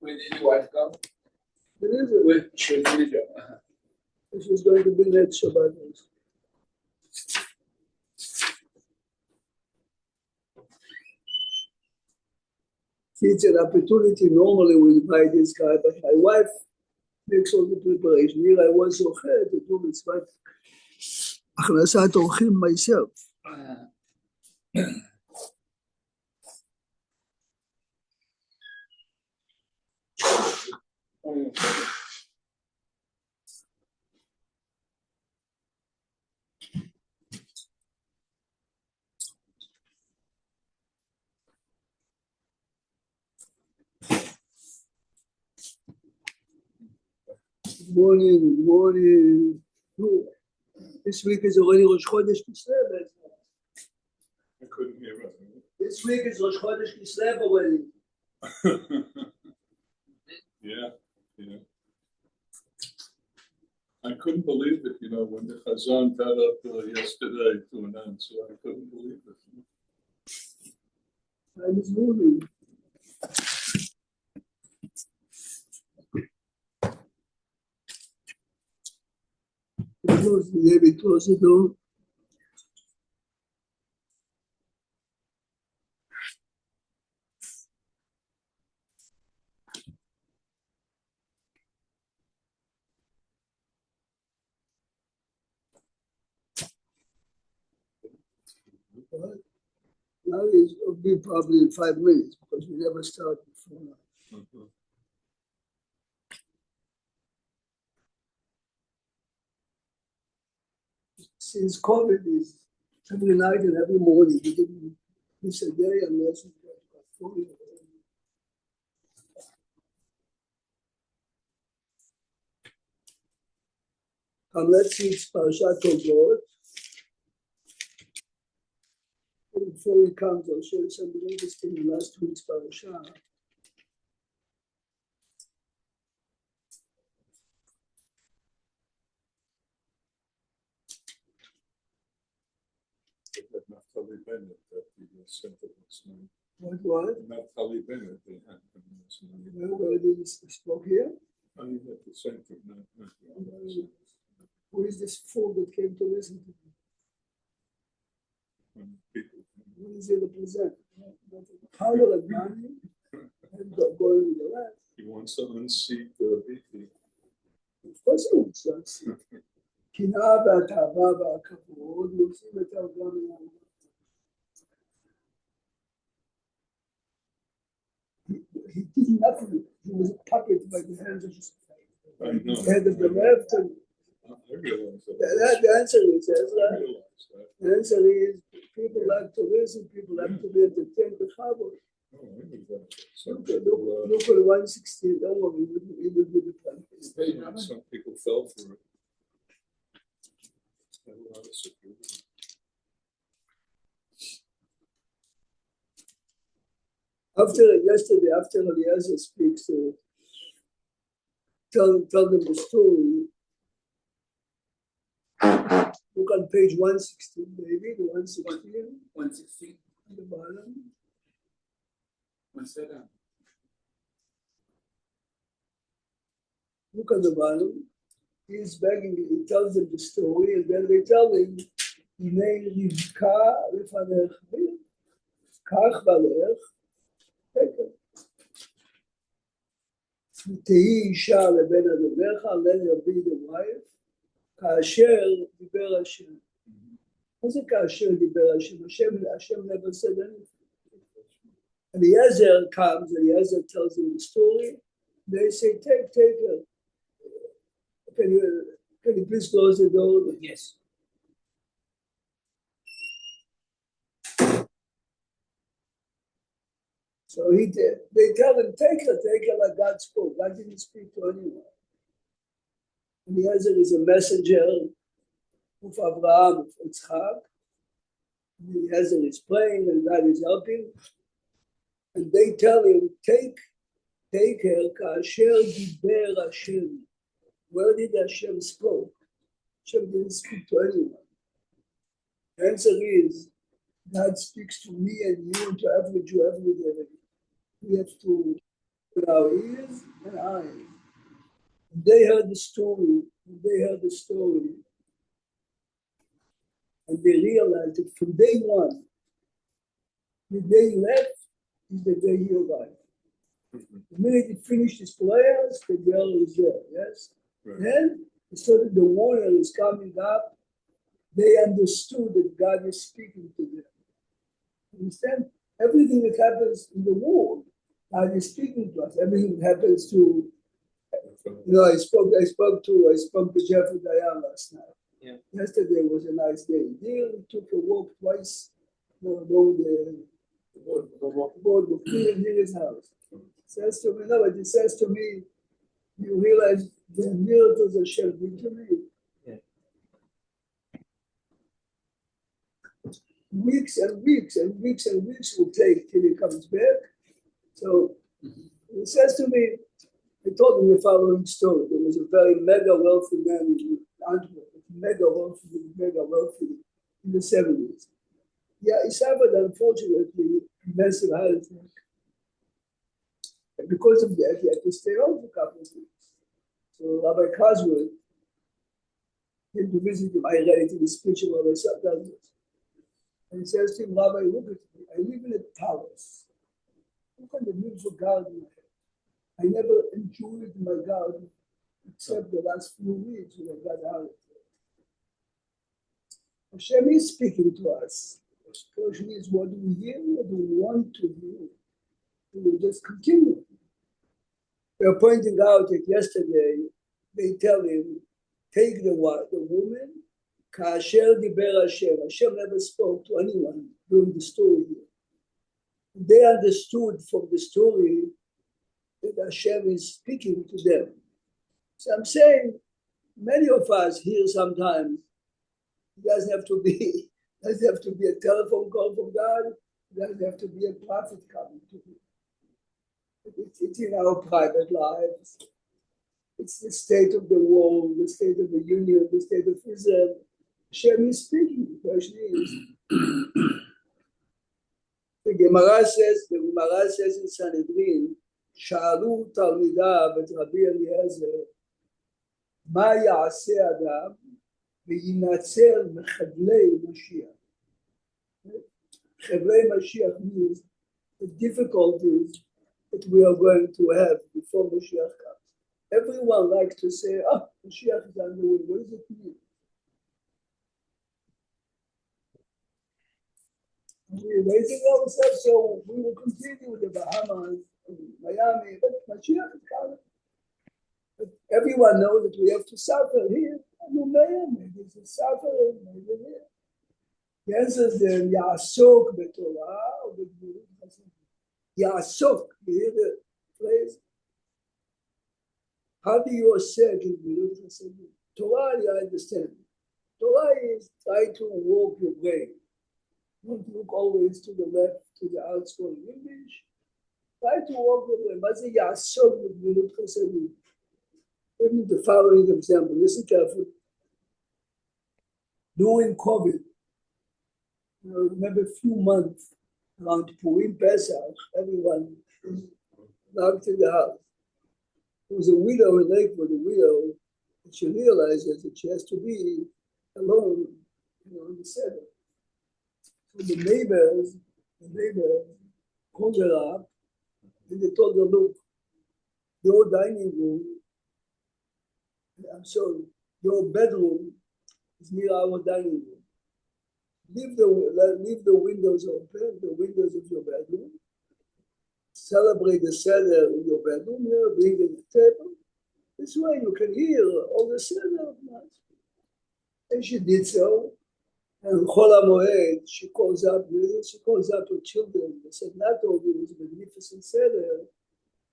When did your wife come? When she was in Israel. She's going to be next Shabbat. It's an opportunity. Normally we invite this guy, but my wife makes all the preparation. Here I was so to do mitzvah. הכנסת אורחים myself. Good morning. This week is already Rosh Chodesh Kislev. I couldn't hear it. This week is Rosh Chodesh Kislev already. Yeah. I couldn't believe it, when the Chazan got up yesterday to announce, so I couldn't believe it. Time is moving. Close the door. Now it will be probably in 5 minutes because we never start before now. Mm-hmm. Since COVID is every night and every morning, we didn't miss a day unless we got fully. Let's see Parashat Toldos. Before he comes, I'll show you something interesting in last week's parasha. Naftali Bennett that he sent it this morning. What? Naftali Bennett they had him this morning. Where did he spoke here? I mean, at the center of Who is this fool that came to listen to me? People. What does he represent? Power of money and going with the rest. He wants to unseat the VP. Of course he wants to unseat. קנאה והתאווה והכבוד יוצאים את האדם מן העולם. He did nothing. He was a puppet by the hands of his head of the left. And I realize that. The answer is, the answer is people like to listen, people like to be entertained with Chabad. Look at 116, don't worry, we will be the plan. Some people fell for it. A lot of security. After Eliezer speaks, tell them the story. Look on page 116, maybe, the 116. 116. At the bottom. One second. Look at the bottom. He's begging, he tells them the story, and then they tell him, הנה רבקה לפניך, קח ברך, ותהי אישה לבן אדונך, let her be the wife, כאשר דיבר השם. מה זה כאשר דיבר השם? השם never said anything. Eliezer comes, Eliezer tells them the story, they say, take her. Can you please close the door? Yes. So they tell him, take her like God spoke. God didn't speak to anyone. And Eliezer is a messenger of Abraham, of Yitzchak. Eliezer is praying and God is helping. And they tell him, take her, כאשר דיבר השם. Where did Hashem spoke? Hashem didn't speak to anyone. The answer is, God speaks to me and you and to every Jew every day. We have to with our ears and eyes. And they heard the story, and they realized that from day one, the day he left is the day he arrived. The minute he finished his prayers, the girl is there, yes? Right. Then they saw that the warrior is coming up. They understood that God is speaking to them. Understand? Everything that happens in the world, God is speaking to us. Everything that happens to, I spoke to Jeffrey Dayan last night. Yeah. Yesterday was a nice day. Neil took a walk twice along the board with me near his house. Says to me, no, but he says to me, you realize the miracles are shall be to me. Yeah. Weeks and weeks and weeks and weeks will take till he comes back. So he says to me, I told him the following story. There was a very mega wealthy man in Antwerp, mega wealthy in the 70s. Yeah, he suffered, unfortunately, massive heart attack. And because of that, he had to stay home for a couple of weeks. So Rabbi Cosworth came to visit him. I read it in the speech of Rabbi Douglas. And he says to him, Rabbi, look at me. I live in a palace. Look at the beautiful garden I have. I never enjoyed my garden except the last few weeks when I got out of it. Hashem is speaking to us. The question is, what do we hear? What do we want to hear? We will just continue. They are pointing out that yesterday they tell him, take the woman, Kasher Diber Hashem. Hashem never spoke to anyone during the story here. They understood from the story that Hashem is speaking to them. So I'm saying, many of us here sometimes, it doesn't have to be a telephone call from God, it doesn't have to be a prophet coming to you. It's in our private lives. It's the state of the world, the state of the union, the state of Israel. Hashem is speaking. The question is, the Gemara says in Sanhedrin, Sha'alu Talmidav et Rabbi Eliezer, Ma ya'aseh adam v'yinatzel mechadlei Mashiach. Chadlei Mashiach means the difficulties that we are going to have before Mashiach comes. Everyone likes to say, Mashiach is on the way. What does it mean? We're raising ourselves, so we will continue with the Bahamas, Miami, but Mashiach is coming. But everyone knows that we have to suffer here. Maybe it's a suffering, maybe here. The answer is Ya'asok b'Torah or b'Gvurut Chasadim. Ya'asok, you hear the phrase? How do you assert in Gvurut Chasadim? Torah, you understand. Torah is try to walk your brain. Don't look always to the left, to the outspoken English. Try to walk your brain. What's the Ya'asok with Gvurut Chasadim? Give me the following example. Listen carefully. During COVID, I remember a few months around Purim Pesach, everyone was locked in the house. There was a widow in Lakewood, and she realized that she has to be alone, in the center. So the neighbors called her up, and they told her, look, your dining room, your bedroom is near our dining room. Leave the windows open, the windows of your bedroom. Celebrate the Seder in your bedroom here, bring it to the table. This way you can hear all the Seder of Mass. And she did so. And Chol HaMoed, she calls up her children. They said, not only was a magnificent Seder,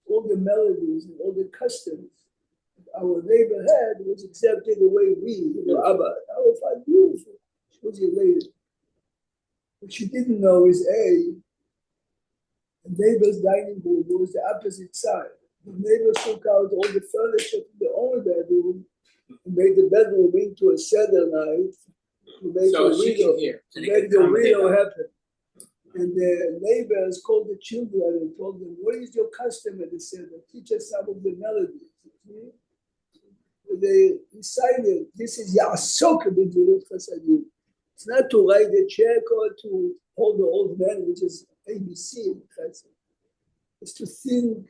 all the melodies and all the customs our neighbor had was exactly the way we, Abba, our father, beautiful. She was elated. What she didn't know is the neighbor's dining room was the opposite side. The neighbor took out all the furniture from their own bedroom and made the bedroom into a Seder night to make the widow happen. And the neighbors called the children and told them, what is your custom? And they said, teach us some of the melodies. See? They decided this is Ya'asok b'Gemilut Chasadim. It's not to write a check or to hold the old man, which is ABC. It's to think,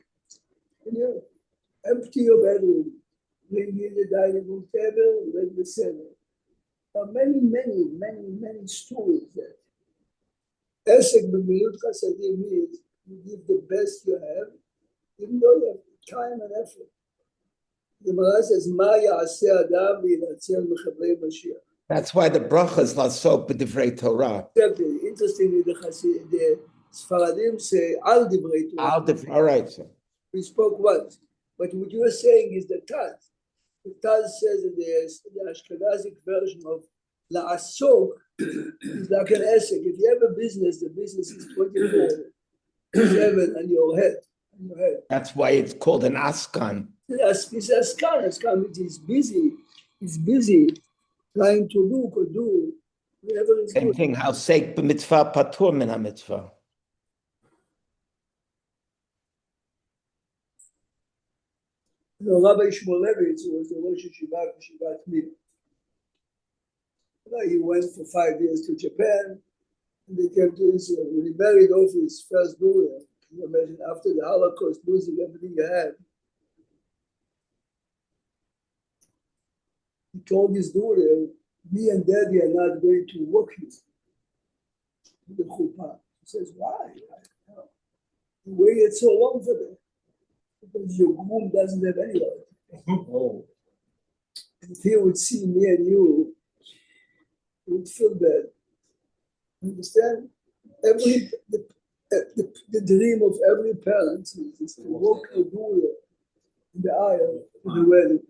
empty your bedroom, bring in the dining room table, bring the center. There are many stories that Esek b'Gemilut Chasadim means you give the best you have, even though you have time and effort. The Gemara says, "Ma ya'aseh adam v'yinatzel mechavrei Mashiach." That's why the brachas lasok b'divrei Torah. Exactly. Interestingly, the Sfaradim say al divrei Torah. All right, sir. We spoke once, but what you are saying is the Taz. The Taz says that the Ashkenazic version of la'asok is like an esek. If you have a business, the business is 24/7 on your head. That's why it's called an askan. It's askan, which is busy. He's busy trying to look or do whatever is Same good. thing. Ha'osek b'mitzvah patur min ha'mitzvah. Rabbi Shmulevitz was the Rosh Yeshivat Mir. He went for 5 years to Japan, and they came to Israel. When he married off his first daughter, can you imagine, after the Holocaust, losing everything he had, he told his daughter, me and daddy are not going to walk you to the chuppah. He says, why? You waited so long for that. Because your groom doesn't have any right. Oh, If he would see me and you, he would feel bad. Understand? The dream of every parent is to walk the daughter in the aisle in the wedding.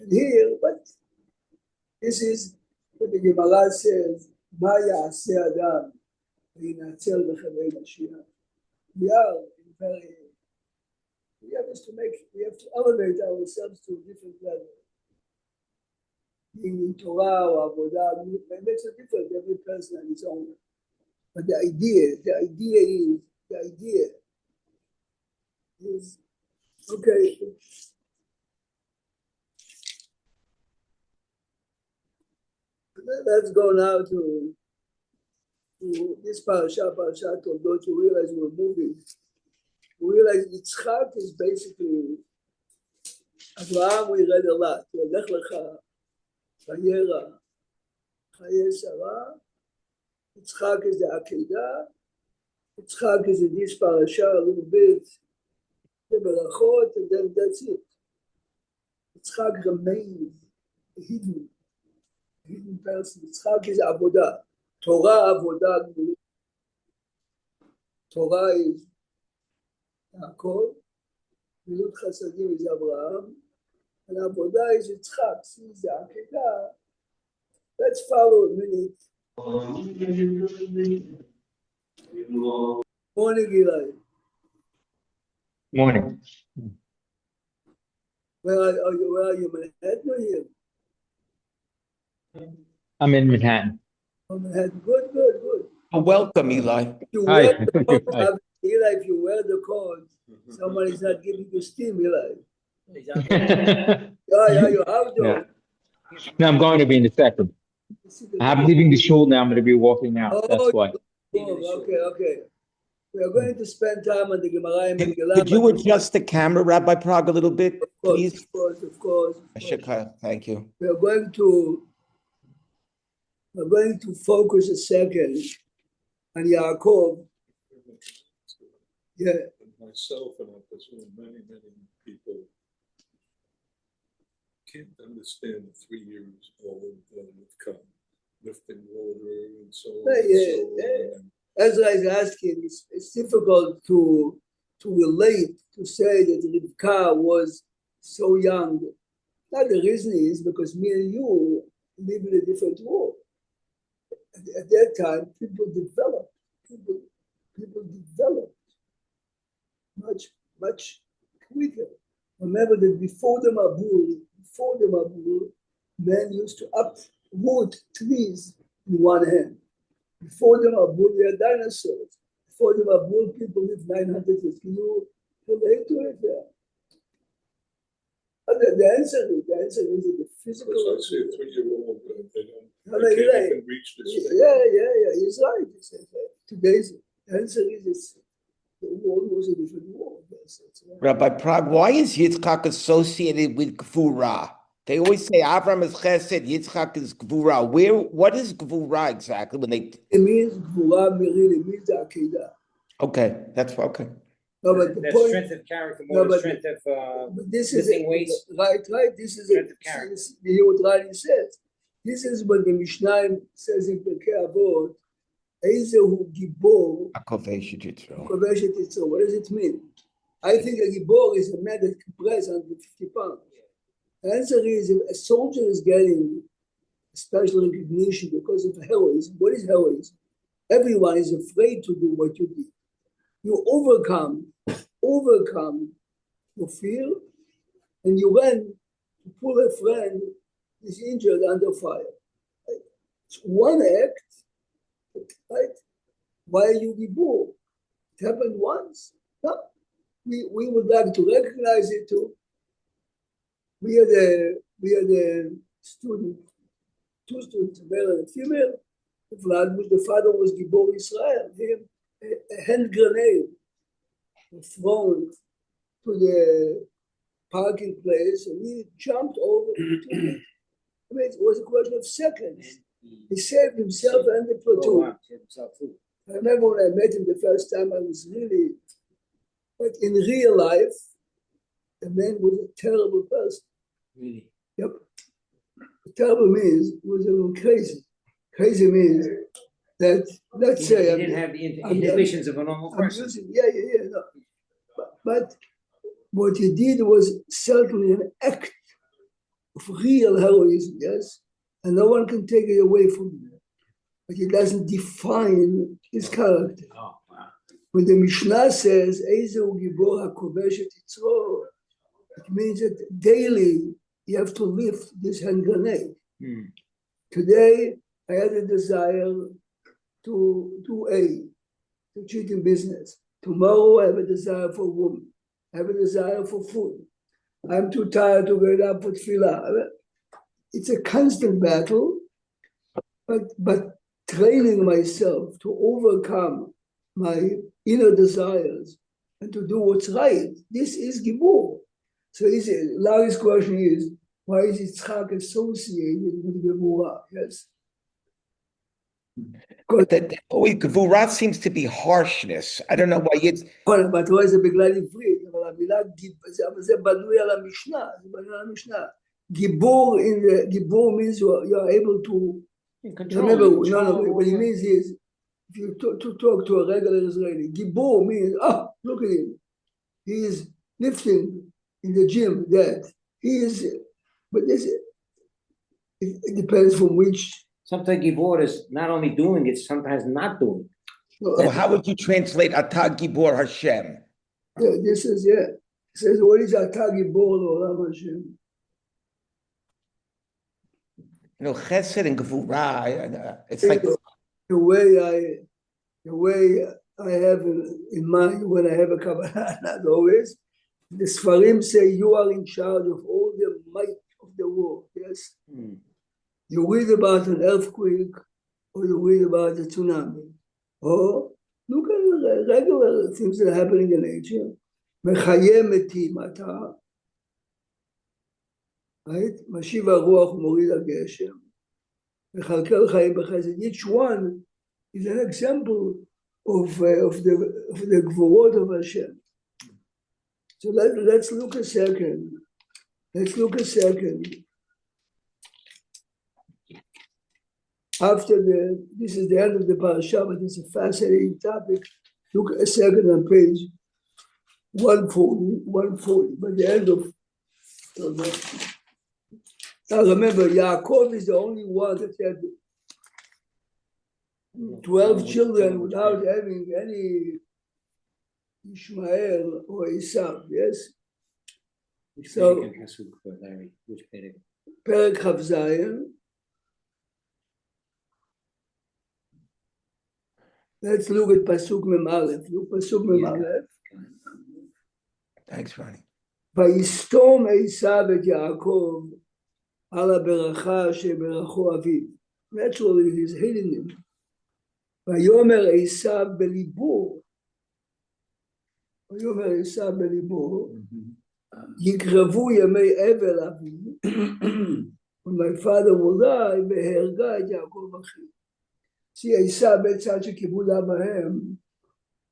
And here, but this is what the Gemara says, Ma ya'aseh adam v'yinatzel mechavrei Mashiach. We have to elevate ourselves to a different level. Being in Torah or Avodah, it makes a difference, every person on his own. But the idea is, okay. Let's go now to this parasha Toldot. You realize we're moving. We realize Yitzchak is basically Abraham. We read a lot. Lech lecha, Vayera, Chaye Sarah. Yitzchak is the Akedah. Yitzchak is in this parasha a little bit, the Berachot, and then that's it. Yitzchak remains hidden person. Yitzchak is Avodah. Torah, Avodah. Torah is Yaakov. Gemilut Chasadim is Abraham. And Avodah is Yitzchak. She is the Akedah. Let's follow a minute. Morning, Eli. Morning. Where are you? Manhattan or here? I'm in Manhattan. Oh, Manhattan. Good. Welcome, Eli. If you Hi. wear the coat, Hi. Eli, if you wear the coat, someone is not giving you steam, Eli. No, Yeah, you have to. I'm going to be in the second. I'm leaving the shul now. I'm going to be walking out. That's why. Okay. We are going to spend time on the Gemara and Megillah. Could you adjust the camera, Rabbi Prague, a little bit, please? Of course. Thank you. We are going to focus a second on Yaakov. Yeah. and myself, and I presume many people can't understand the 3 years old that have come, lifting water and so on. Ezra is asking, it's difficult to relate, to say that Rivka was so young. Now the reason is because me and you live in a different world. At that time, people developed much quicker. Remember that before the Mabul, men used to uproot trees in one hand. Before the Mabul, there are dinosaurs. Before the Mabul, people lived 900 years. Can you relate to it? Yeah. But the answer is the physical. Because I see a 3-year-old, No, they you're can't right. even reach this. Yeah. He's right. He says, today's answer is the world was a different world. Yes, right. Rabbi Prague, why is Yitzchak associated with Gvura? They always say Avram is Chesed, Yitzchak is Gvura. What is Gvura exactly when they? It means Gvura Miril, it means the Akedah. Okay, that's okay. No, but the That's point, strength of character, No, more than but- strength of, but this is lifting weights. right. This is Strength of character. you hear what Rani says. This is what the Mishnah says in Pirkei Avot. Ezehu Gibor Akovesh Yitzro. Kovesh et Yitzro. What does it mean? I think a Gibor is a man that can press under 50 pounds. The answer is if a soldier is getting special recognition because of heroism. What is heroism? Everyone is afraid to do what you did. You overcome your fear, and you run to pull a friend who is injured under fire. Right? It's one act, right? Why are you gibor? It happened once. No. We would like to recognize it too. We had a student, 2 students, a male and a female. The father was Gibor Israel. Him, a hand grenade thrown to the parking place, and he jumped over into it. I mean, it was a question of seconds. He saved himself and the platoon. I remember when I met him the first time, I was really, but in real life, the man was a terrible person. Really? Yep. Terrible means he was a little crazy. Crazy means that, let's say, He didn't have the inhibitions of a normal person. No. But what he did was certainly an act of real heroism, yes? And no one can take it away from him. But it doesn't define his character. Oh, wow. When the Mishnah says, Ezehu Gibor HaKovesh et Yitzro, it means that daily you have to lift this hand grenade. Today, I had a desire to cheat in business. Tomorrow, I have a desire for a woman. I have a desire for food. I'm too tired to get up for tefillah. It's a constant battle, but training myself to overcome my inner desires and to do what's right, this is Gibor. So Larry's question is, why is Yitzchak associated with Gevurah? Yes. Gvura seems to be harshness. I don't know why it's. but why זה בגלל עברית, אבל המילה זה בנוי על המשנה, גיבור means you are able to, remember, what it means is, if you talk to a regular Israeli, גיבור means, look at him, he is lifting in the gym, that he is, but this, it depends from which. Sometimes Gibor is not only doing it, sometimes not doing it. So how would you translate Atah Gibor Hashem? This is, it says, what is Atah Gibor L'olam Hashem? Chesed and Gvura, it's like the way I have in mind when I have a Kabbalah, not always, the Sfarim say you are in charge of all the might of the world, yes? You read about an earthquake, or you read about a tsunami, or look at the regular things that are happening in nature. Mechaye metim ata, right? Mashiv haruach morid hageshem. Mechalkel chayim b'chesed. Each one is an example of the gvorot of Hashem. So let's look a second. After this is the end of the parasha, but it's a fascinating topic. Look a second on page 140, by the end of now remember, Yaakov is the only one that had 12 children without having any Ishmael or Esau, yes? So, Which Perek Chav Zayin, Let's look at Pasuk Mem Aleph. Look Pasuk Mem Aleph. Thanks, Ronnie. ויסתום עשיו את יעקב על הברכה שברכו אביו. Naturally, he's hating him. ויאמר עשיו בליבו, יקרבו ימי אבל אבי, when my father will die, והרגה את יעקב אחי. See, עשיו בצד שכיבוד אברהם,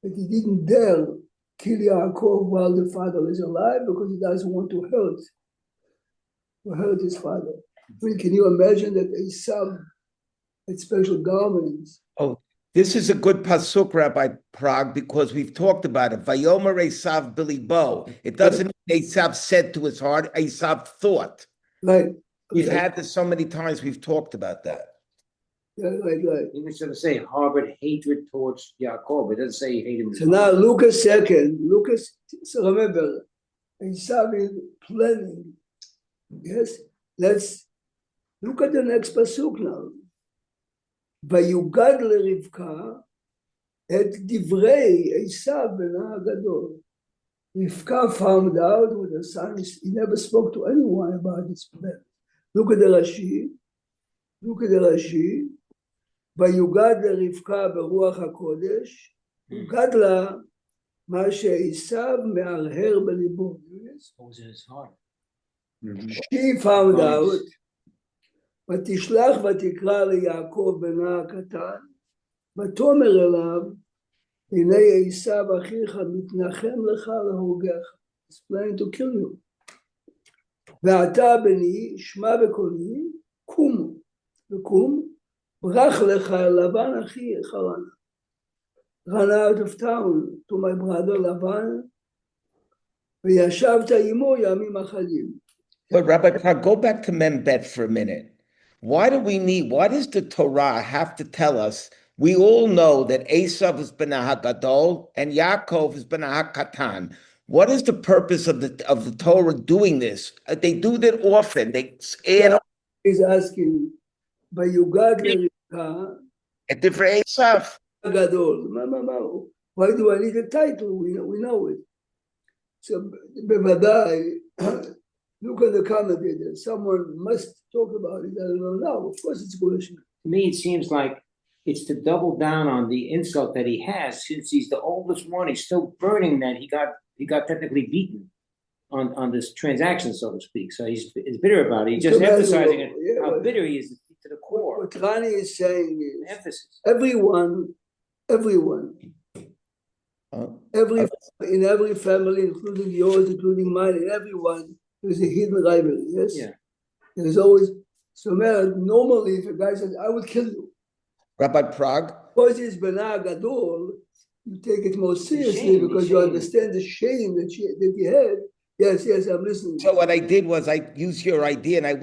that he didn't dare kill Yaakov while the father is alive because he doesn't want to hurt his father. I mean, can you imagine that Esau had special garments? Oh, this is a good pasuk, Rabbi Prague, because we've talked about it. Vayomer Esav bilibo. It doesn't mean Esav said to his heart. Esav thought. Right. We've had this so many times. We've talked about that. Yeah, right. Even sort of say harbored hatred towards Yaakov. It doesn't say he hated him. So now look a second. So remember, Esau is planning. Yes, let's look at the next pasuk now. ויוגד לרבקה את דברי עשיו בנה הגדול. רבקה found out with her son, he never spoke to anyone about his plan. Look at the Rashi. ויוגד לרבקה ברוח הקודש, הוגד לה מה שעשיו מהרהר בליבו. She found out, ותשלח ותקרא ליעקב בנה הקטן, ותאמר אליו, הנה עשיו אחיך מתנחם לך להורגך. He's planning to kill you. ואתה בני, שמע בקולי, קום, וקום, ברח לך לבן אחי חרנה. Run out of town to my brother Laban, וישבת עמו ימים אחדים. But Rabbi Prague, go back to Membet for a minute. Why does the Torah have to tell us? We all know that Esav is Bnei HaGadol and Yaakov is Bnei HaKatan. What is the purpose of the Torah doing this? They do that often. They add He's asking, ויוגד לרבקה a different Esav. גדול. מה? Why do I need a title? We know it. So בוודאי, look at the commentator. Someone must talk about it. I don't know now. Of course it's bullshit. To me, it seems like it's to double down on the insult that he has, since he's the oldest one. He's still burning that he got technically beaten on this transaction, so to speak. So he's bitter about it. He's just emphasizing how bitter he is to the core. What Rani is saying is Emphasis. everyone, in every family, including yours, including mine, and everyone, there's a hidden rivalry. Yes. Yeah. There's always normally if a guy says, "I would kill you," Rabbi Prague. because it's Bnei Gadol, you take it more seriously because you understand the shame that he had. Yes, I'm listening. So what I did was I used your idea and I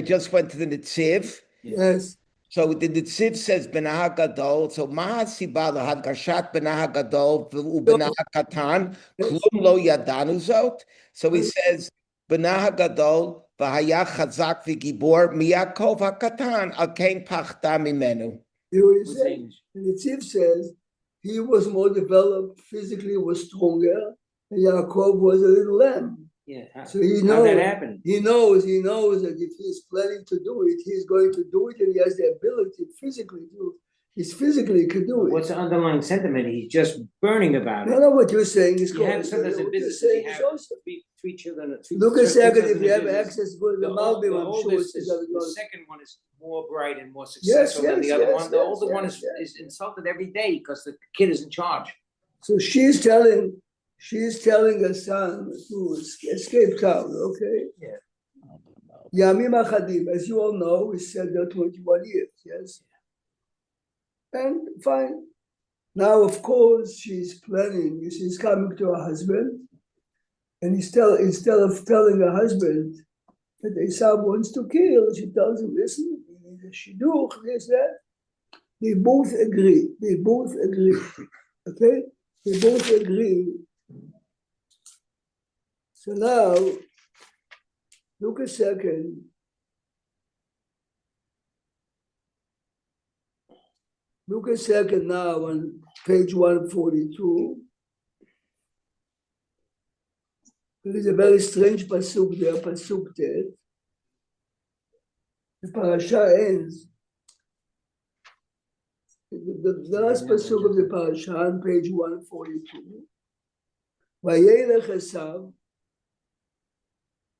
just went to the Netziv. Yes. So the Netziv says Bnei HaGadol. So Maha Siba Hadgashat Bnei HaGadol Bnei HaKatan Klum Lo Yadanu Zot. So he says Bnei HaGadol V'Haya Chazak V'Gibor Miyakov HaKatan Al Kein Pachta Mimenu. You say, and the Tziv says he was more developed physically, was stronger, and Yaakov was a little lamb. Yeah. So he How knows that happened? He knows that if he's planning to do it, he's going to do it, and he has the ability physically to. He physically could do it. What's the underlying sentiment? He's just burning about it. No, what you're saying is You have sometimes in business that you have also. three children. Look a second, if you have access to the Malbim, I'm sure it's the second one is more bright and more successful than the other one. The older one is insulted every day because the kid is in charge. So she's telling her son to escape town, okay? Yeah. Yamim Achadim, as you all know, we said there 21 years, yes? And fine. Now, of course, she's coming to her husband, and instead of telling her husband that Esau wants to kill, she tells him, listen, you need a shidduch, this, that. They both agree, okay? They both agree. So now, look a second. Look a second now on page 142. There is a very strange pasuk there, pasuk tet. The parasha ends. The last pasuk of the parasha on page 142. Vayelech Esav.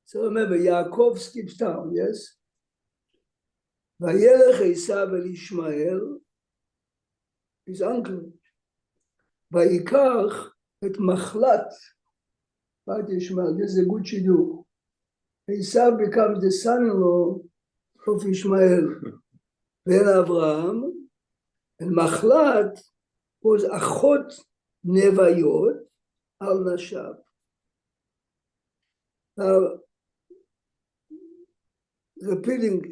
So remember, Yaakov skips down, yes? Vayelech Esav el Ishmael, his uncle. Vayikach et Machlat bat Ishmael. This is a good shidduch. Esav becomes the son-in-law of Ishmael. Then Avraham, and Machlat was Achot Nevayot al Nashab. Now, repeating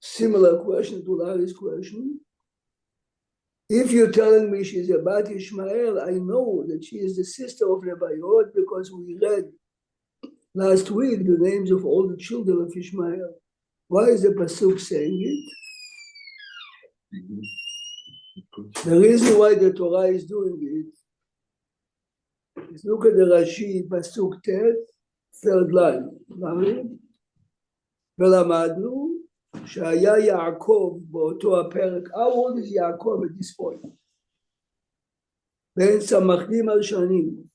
similar question to Larry's question. If you're telling me she's a Bat Ishmael, I know that she is the sister of Nebayot because we read last week the names of all the children of Ishmael. Why is the pasuk saying it? The reason why the Torah is doing it is look at the Rashi, pasuk tet, third line. ולמדנו שהיה יעקב באותו הפרק. How old is Yaakov at this point? בין סמכנים על שנים.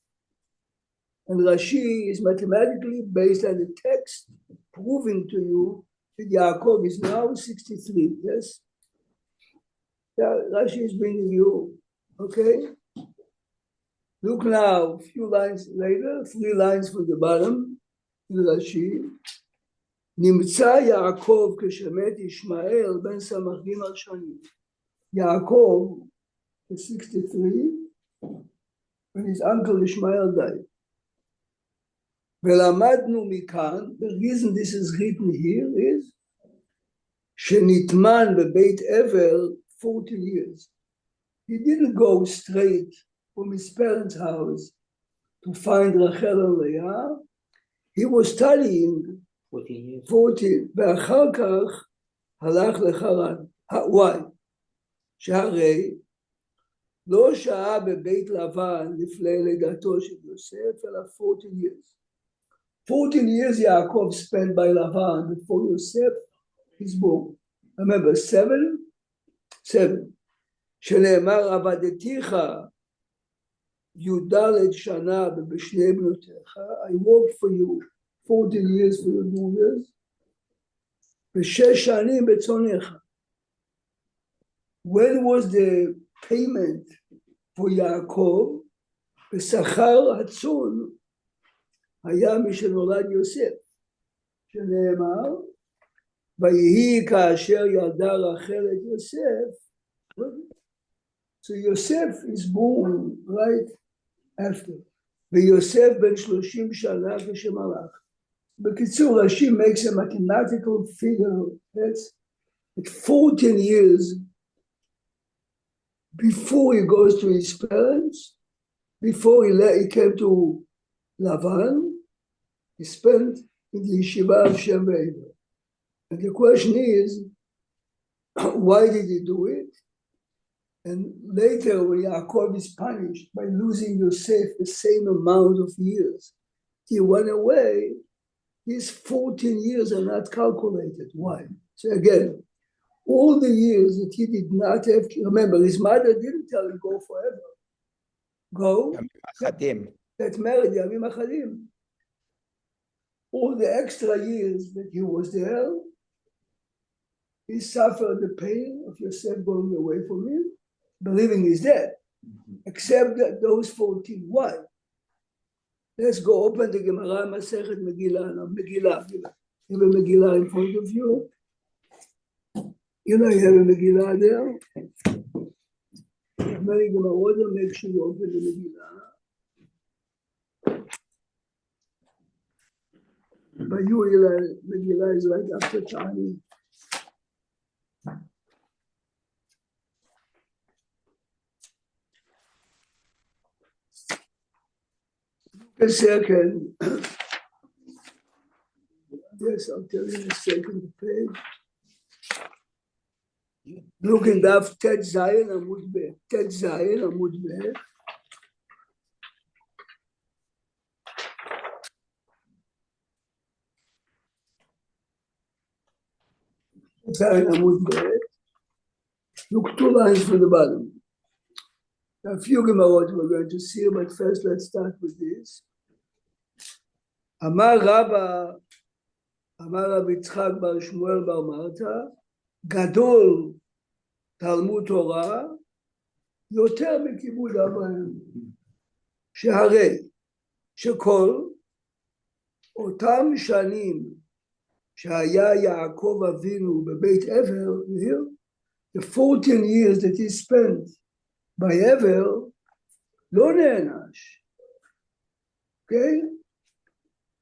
And Rashi is mathematically based on the text proving to you that Yaakov is now 63, yes? Yeah, Rashi is bringing you, okay? Look now, a few lines later, 3 lines from the bottom, in Rashi. נמצא יעקב כשמת ישמעאל בן סמכנים על שנים. Yaakov is 63 when his uncle Ishmael died. ולמדנו מכאן, the reason this is written here is שנטמן בבית עבר 40 years. He didn't go straight from his parents' house to find Rachel and Leah. He was studying 40, ואחר כך הלך לחרן. Why? שהרי לא שהה בבית לבן לפני לידתו של יוסף, אלא 40 years. 14 years Yaakov spent by Lavan before Yosef is born. Remember, 7. שנאמר עבדתיך י"ד שנה ובשני בנותיך, I worked for you 14 years for your daughters, ו6 שנים בצונך. When was the payment for Yaakov? בשכר הצאן היה משנולד יוסף, שנאמר, ויהי כאשר ילדה רחל את יוסף. So Yosef is born right after. ויוסף בן 30 שנה כשמלך. בקיצור, Rashi makes a mathematical figure that's at 14 years before he goes to his parents, before he came to Lavan, he spent in the yeshiva of Shem Ve'ever. And the question is, why did he do it? And later, when Yaakov is punished by losing Yosef the same amount of years, he went away. These 14 years are not calculated. Why? So again, all the years that he did not have, remember, his mother didn't tell him go forever. Go. Get married, Yamim Achadim. All the extra years that he was there, he suffered the pain of Yosef going away from him, believing he's dead, except that those 14. Why? Let's go open the Gemara Masechet Megillah. Megillah. You have a Megillah in front of you. You know you have a Megillah there. Many Gemara, make sure you open the Megillah. But you, Megillah is right after Tani. A second. Yes, I'll tell you in a second page. Looking up Tet Zion Amud Beh. Tet Zion Amud Beh. Zion Amud Beh. Look 2 lines from the bottom. A few Gemarot we're going to see, but first let's start with this. Amar Rabba, Amar Rabbi Yitzchak bar Shmuel bar Marta, Gadol Talmud Torah, יותר מכיבוד אב ואם, שהרי שכל אותם שנים שהיה יעקב אבינו בבית עבר, the 14 years that he spent by עבר, לא נענש. Okay?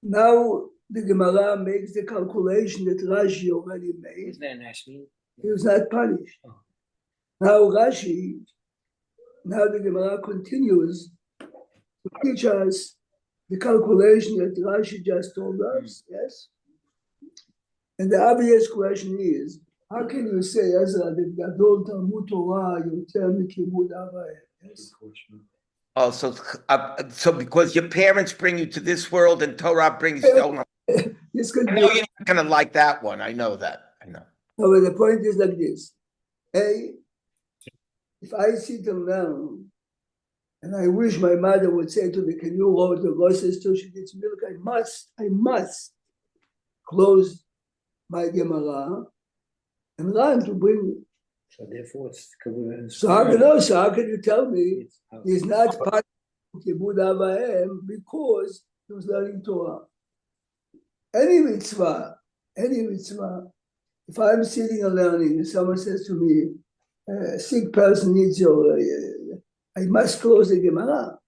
Now the Gemara makes the calculation that Rashi already made. Isn't that national? He was not punished. Oh. Now Rashi, now the Gemara continues to teach us the calculation that Rashi just told us, yes? And the obvious question is, how can you say, Ezra, that Gadol Talmud Torah Yoter Mikimud Av Va'em? Yes? Oh, so because your parents bring you to this world and Torah brings you. Oh, no. This could I be. know you're not going to like that one. I know that. I know. No, but the point is like this. A, if I sit down and I wish my mother would say to me, can you go to the grocery store, she gets milk, I must close my Gemara and run to bring it. So therefore it's. So how can you tell me he's not part of Kibud Av Va'em because he was learning Torah? Any mitzvah, if I'm sitting and learning and someone says to me, a sick person needs your, I must close the Gemara.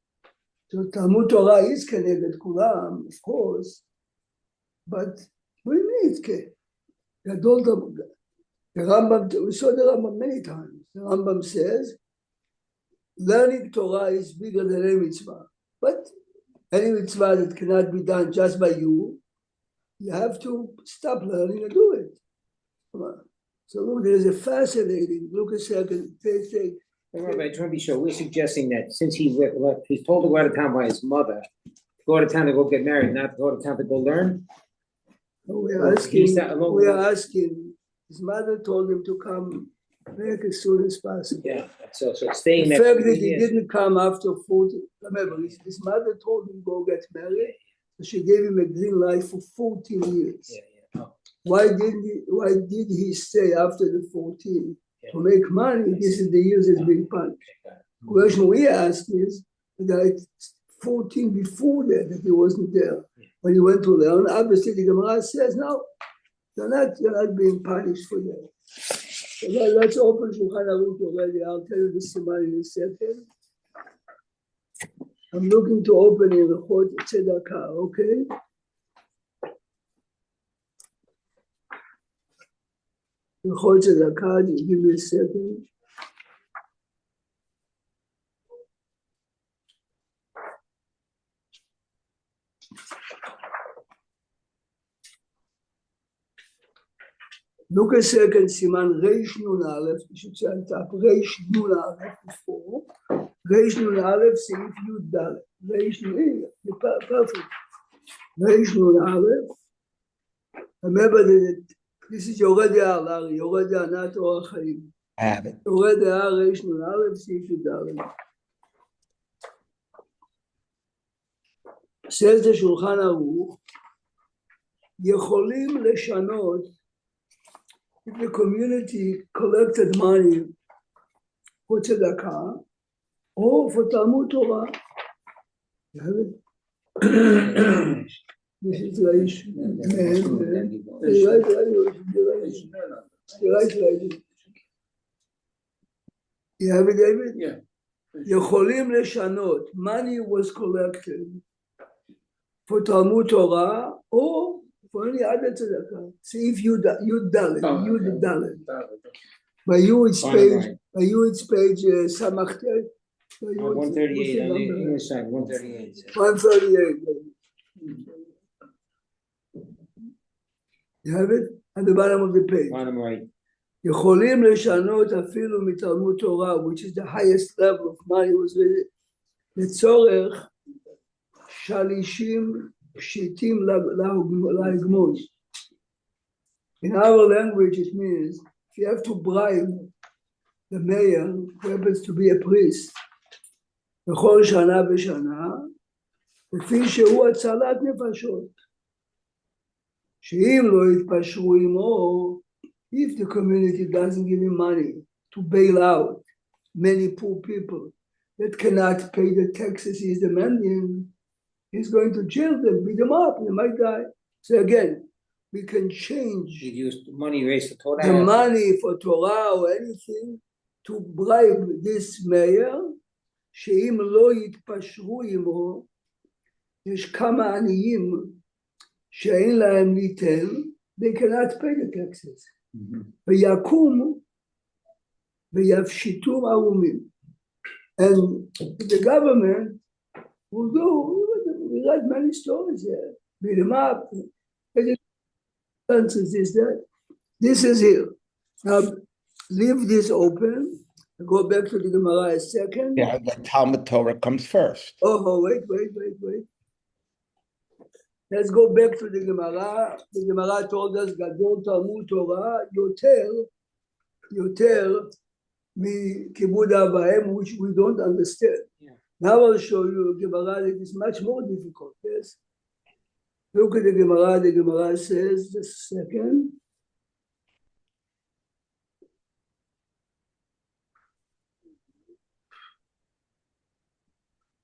So Talmud Torah is connected Kulam, of course, but we need the Rambam, we saw the Rambam many times. The Rambam says, learning Torah is bigger than any mitzvah. But any mitzvah that cannot be done just by you, you have to stop learning and do it. So look, there's a fascinating, look a second, take. Rabbi, I just want to be sure, we're suggesting that since he's told to go out of town by his mother, to go out of town to go get married, not to go out of town to go learn? We are asking, his mother told him to come back as soon as possible. Yeah, so staying The there. fact that he didn't come after 40, remember, his mother told him go get married, so she gave him a green light for 14 years. Yeah. Oh, Why did he stay after the 14? Yeah. To make money, this is the years he's being punished. okay, got it. The question we ask is that 14 before that he wasn't there. When he went to learn, obviously the Gemara says, no, you're not being punished for that. So let's open Shulchan Aruch already. I'll tell you the Siman in a second. I'm looking to open in the Chot Tzedakah, okay? The Chot Tzedakah, just give me a second. Look a second, Siman Reish Nun Aleph, you should say on top, Reish Nun Aleph before, Reish Nun Aleph, Seif Yud Dalet, Reish Nun, perfect, Reish Nun Aleph, remember that this is Yored Ya'ar, Larry, Yored Ya'ar, not Orach Chaim. I have it. Yored Ya'ar, Reish Nun Aleph, Seif Yud Dalet. Says the Shulchan Aruch, יכולים לשנות if the community collected money for tzedakah or for Talmud Torah. You have it? This is Reish. You have it, David? Yeah. יכולים לשנות, money was collected for Talmud Torah or for any other tzedakah. See if you Dalet. By you it's page Samach. 138 on the English side, 138. 138. You have it at the bottom of the page. Bottom right. יכולים לשנות אפילו מתלמוד תורה, which is the highest level of money, was לצורך שלישים פשיטים להגמון. In our language it means if you have to bribe the mayor who happens to be a priest בכל שנה בשנה, לפי שהוא הצלת נפשות, שאם לא יתפשרו עמו, if the community doesn't give him money to bail out many poor people that cannot pay the taxes he's demanding, he's going to jail them, beat them up, they might die. So again, we can change You use money raised for Torah. the money for Torah or anything to bribe this mayor, שאם לא יתפשרו עמו, יש כמה עניים שאין להם ליתן, they cannot pay the taxes. ויקום ויפשיטום ערומים. And the government will do, we read many stories here, beat them up, this is here. Now, leave this open, go back to the Gemara a second. Yeah, the Talmud Torah comes first. Oh, wait. Let's go back to the Gemara. The Gemara told us, Gadol Talmud Torah, Yoter, מכיבוד אב, which we don't understand. Yeah. Now I'll show you a Gemara that is much more difficult. Yes. Look at the Gemara. The Gemara says, just a second.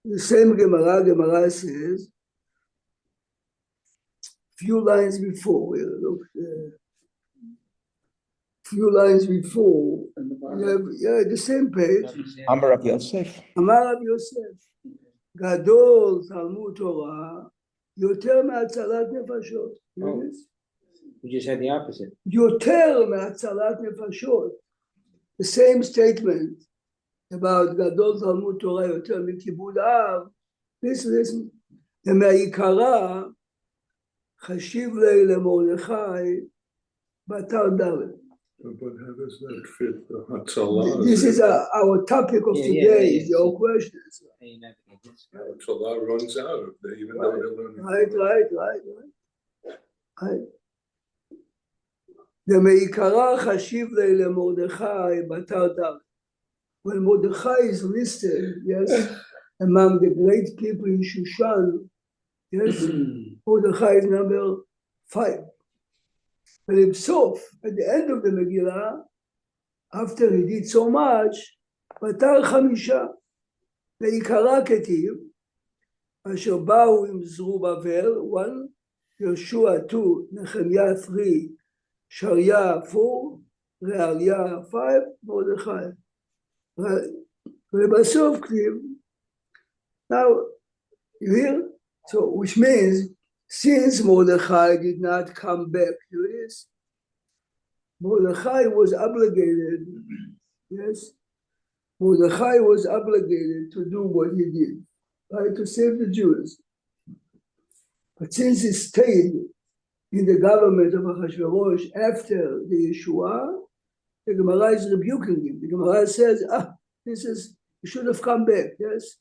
The same Gemara says, few lines before, look, few lines before, the same page. Amar Rav Yosef. אמר רב יוסף, גדול תלמוד תורה, יותר מהצלת נפשות. We just had the opposite. יותר מהצלת נפשות. The same statement about גדול תלמוד תורה, יותר מכיבוד אב. Listen. ומהעיקרה, חשיב לי למרדכי, בתר ד'. But how does that fit the Hatzalah? This is our topic of today, is your questions. Hatzalah runs out, even though they learn. Right. ומעיקרה חשיב לי למרדכי בתר ד'. When Mordechai is listed, yes, among the great people in Shushan, yes, Mordechai is number 5. But himself, at the end of the Megillah, after he did so much, פטר 5. ועיקרה כתיב, אשר באו עם זרובבל, 1, יהושע 2, נחמיה 3, שריה 4, רעליה 5, מרדכי. ולבסוף כתיב, now, you hear? So, which means, since Mordechai did not come back to this, Mordechai was obligated, yes, Mordechai was obligated to do what he did, right, to save the Jews. But since he stayed in the government of Ahasuerus after the Yeshua, the Gemara is rebuking him. The Gemara says, he should have come back, yes?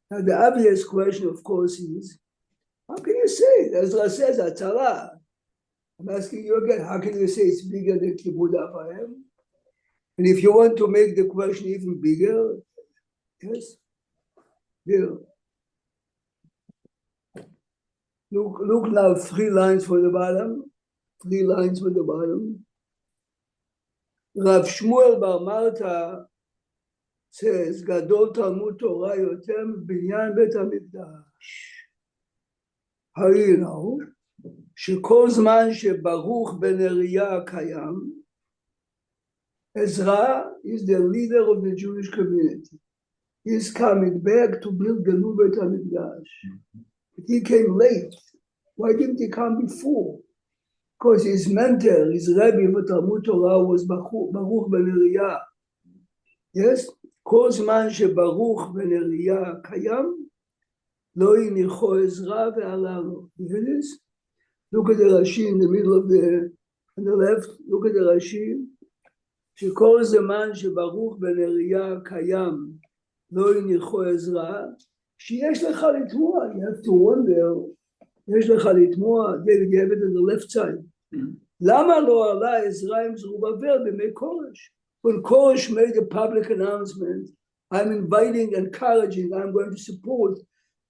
Now the obvious question, of course, is, how can you say, Ezra says, Hatzalah? I'm asking you again, how can you say it's bigger than Kibud Avayim? And if you want to make the question even bigger, yes, here. Look now, 3 lines from the bottom. 3 lines from the bottom. Rav Shmuel Bar Marta says, Gadol Talmud Torah yotem binyan bet hamikdash. How do you know? שכל זמן שברוך בן נריה קיים, Ezra is the leader of the Jewish community. He is coming back to build the new Bet HaMikdash. But he came late. Why didn't he come before? Because his mentor, his Rebbe of Talmud Torah was Baruch ben Neriah. Yes? כל זמן שברוך בן נריה קיים, לא הניחו עזרא ועלה לו. You hear this? Look at the Rashi in the middle of the On the left, look at the Rashi. שכל זמן שברוך בנריה קיים לא יניחו עזרה, שיש לך לתמוע, you have to wonder, יש לך לתמוע, David, you have it on the left side. למה לא עלה עזרה עם זרובבל בימי כורש? When Korosh made a public announcement, I'm inviting, encouraging, I'm going to support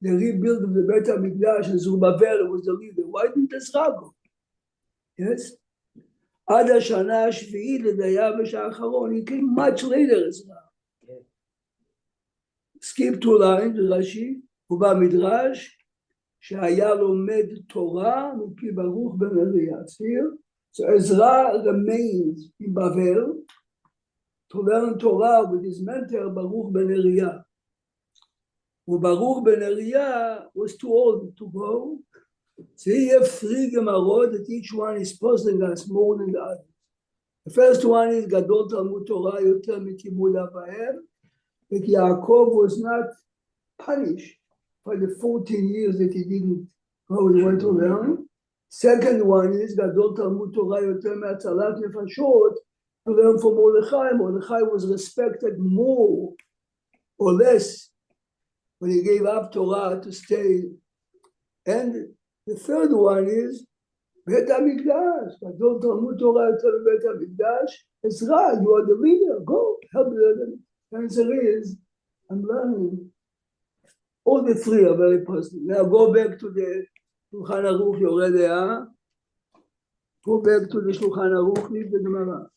the rebuild of the Beit HaMikdash, and Zerubbabel was the leader. Why didn't Ezra go? Yes? עד השנה השביעית לדייבש האחרון, he came much later as well. Skip two lines, רש"י, ובמדרש, שהיה לומד תורה מפי ברוך בן נריה. So Ezra remains in Bavel to learn Torah with his mentor Baruch ben Neriah. Baruch ben Neriah was too old to go. So he have three Gemarot that each one is puzzling us more than the other. The first one is Gadol Talmud Torah Yoter Mikibud Avahem, that Yaakov was not punished for the 14 years that he didn't go and went to learn. Second one is Gadol Talmud Torah Yoter Me'atzalat Nefashot, to learn from Mordechai. Mordechai was respected more or less when he gave up Torah to stay. And the third one is Beit HaMikdash. Gadol Talmud Torah Yoter Beit HaMikdash. Ezra, you are the leader. Go help them. The answer is, I'm learning. All the three are very positive. Now go back to the Shulchan Aruch, Yoreh De'ah. Go back to the Shulchan Aruch, read the Gemara.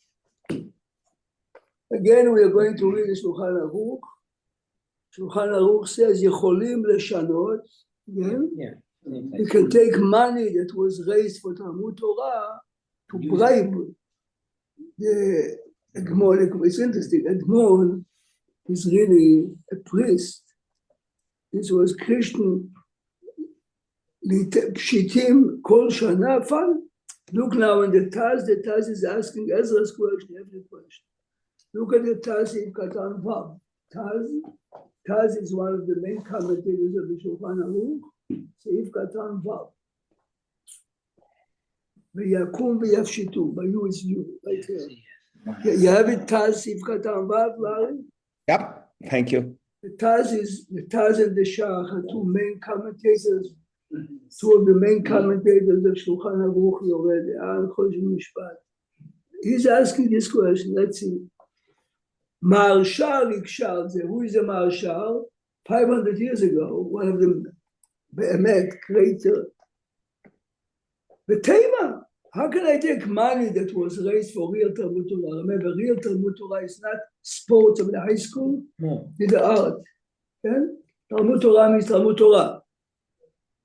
Again, we are going to read the Shulchan Aruch. Shulchan Aruch says, Yecholim leshanot. Again, Yeah. you can take money that was raised for Talmud Torah to bribe the Edmon. It's interesting. Edmon is really a priest. This was Christian. Pshitim kol shana fun. Look now in the Taz is asking Ezra's question, every question. Look at the Taz in Katan Vav. Taz is one of the main commentators of the Shulchan Aruch. Seif Katan Vav. V'yakum v'yafshitu. Vayu is you, right here. You have it, Taz, Seif Katan Vav, Larry? Yep, thank you. The Taz and the Shach are two main commentators. Two of the main commentators of Shulchan Aruch, Yoreh De'ah and Choshen Mishpat. He's asking this question. Let's see. Marshal Ikshal, who is a Marshal? 500 years ago, one of them, Be'emet, greater. Betema, how can I take money that was raised for real Talmud Torah? Remember, real Talmud Torah is not sports of the high school, it's the art. Okay? Talmud Torah means Talmud Torah.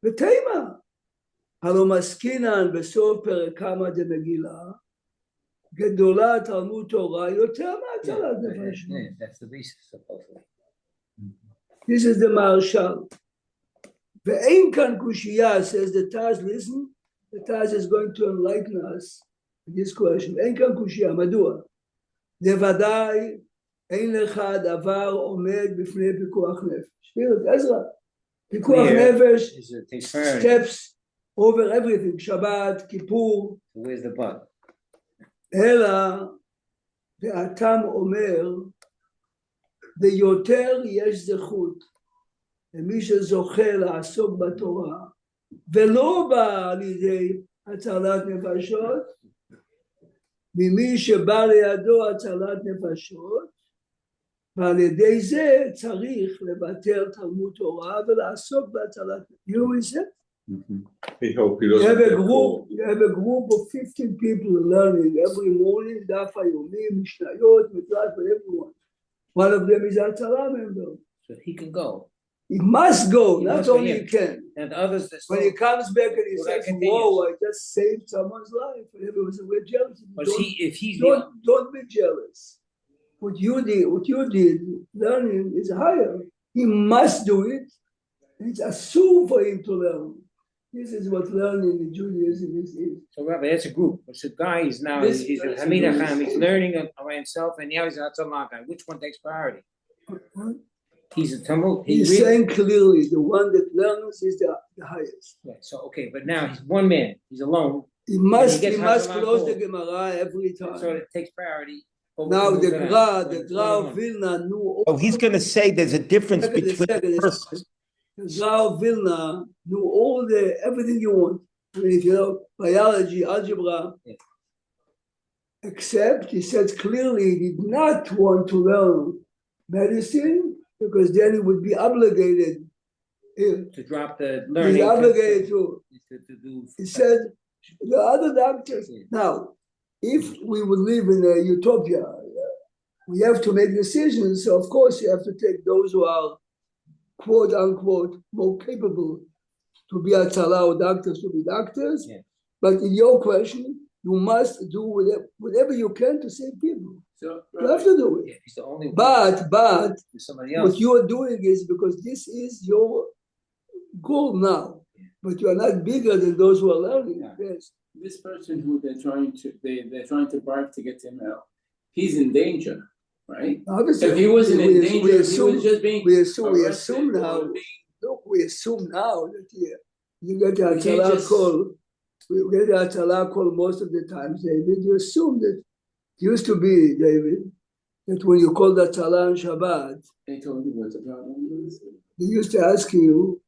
ותימה, הלא מסכינן בסוף פרק כמה דמגילה, גדולה תלמוד תורה יותר מהצלת נפש. That's the basis, supposedly. This is the Marshal. ואין כאן קושייה, says the Taz, listen, the Taz is going to enlighten us with this question. אין כאן קושייה, מדוע? לוודאי אין לך דבר עומד בפני פיקוח נפש. תראה, עזרא. פיקוח נפש, steps over everything, שבת, כיפור. Where's the but? אלא, והתם אומר, ויותר יש זכות למי שזוכה לעסוק בתורה, ולא בא על ידי הצלת נפשות, ממי שבא לידו הצלת נפשות, ועל ידי זה צריך לבטל תלמוד תורה ולעסוק בהצלת. You know what he said? He hope he You doesn't have a get group, called. you have a group of 15 people learning every morning, דף היומי, משניות, מדרש, and everyone. One of them is a Torah member. So he can go. He must go, He not must go, only yeah. he can. And the others that When he comes back and he Well, that says, continues. whoa, I just saved someone's life. And everyone says, we're jealous. But if he's the Don't be jealous. What you did, learning is higher. He must do it. It's assumed for him to learn. This is what learning in Judaism is. So Rabbi, that's a group. It's a guy. He's now This- he's a that's a Hamid group. Acham. He's learning by himself, and now he's a Hatzamah guy. Which one takes priority? He's a Talmud. He's really- saying clearly the one that learns is the highest. Yeah, so okay, but now he's one man. He's alone. He must gets Hazal close the Kol. Gemara every So time. it takes priority. over Now the Mutaran. Gra of Vilna knew all. Oh, he's going to say there's a difference Second, between second, persons. the Gra of Vilna knew all everything you want. I mean, if you know biology, algebra, Yeah. except he said clearly he did not want to learn medicine because then he would be obligated. To drop the learning. He's obligated to. To do. He said the other doctors. Yeah. Now, if we would live in a utopia, we have to make decisions. So of course, you have to take those who are quote unquote more capable to be Atzala or doctors to be doctors. Yeah. But in your question, you must do whatever you can to save people. So, You have to do it. Yeah, he's the only one. But There's somebody else. what you are doing is because this is your goal now. But you are not bigger than those who are learning. Yeah. Yes. this person who they're trying to bribe to get him out, he's in danger, right? Obviously, If he wasn't in danger, he was just being we assume arrested now. or being- Look, we assume now that you get the We can't Atala just- call. We get the Atala call most of the times, David. You assume that it used to be, David, that when you call the Atala on Shabbat, They told you what the problem is. they used to ask you,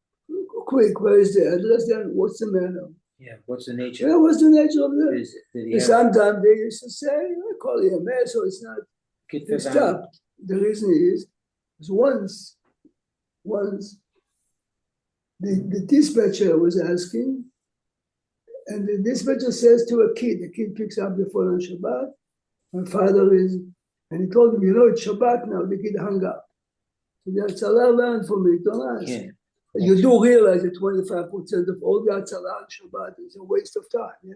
quick, where is the address then? What's the matter? Yeah, what's the nature? Yeah, what's the nature of that? Did he And have sometimes they used to say, I call you a mess, so it's not. kid They for them? stopped. The reason is once the dispatcher was asking, and the dispatcher says to a kid, the kid picks up the phone on Shabbat, my father is, and he told him, you know, it's Shabbat now, the kid hung up. So that's a lot learned for me, don't ask. Yeah. You do realize that 25% of all the Hatzalah on Shabbat is a waste of time, yeah?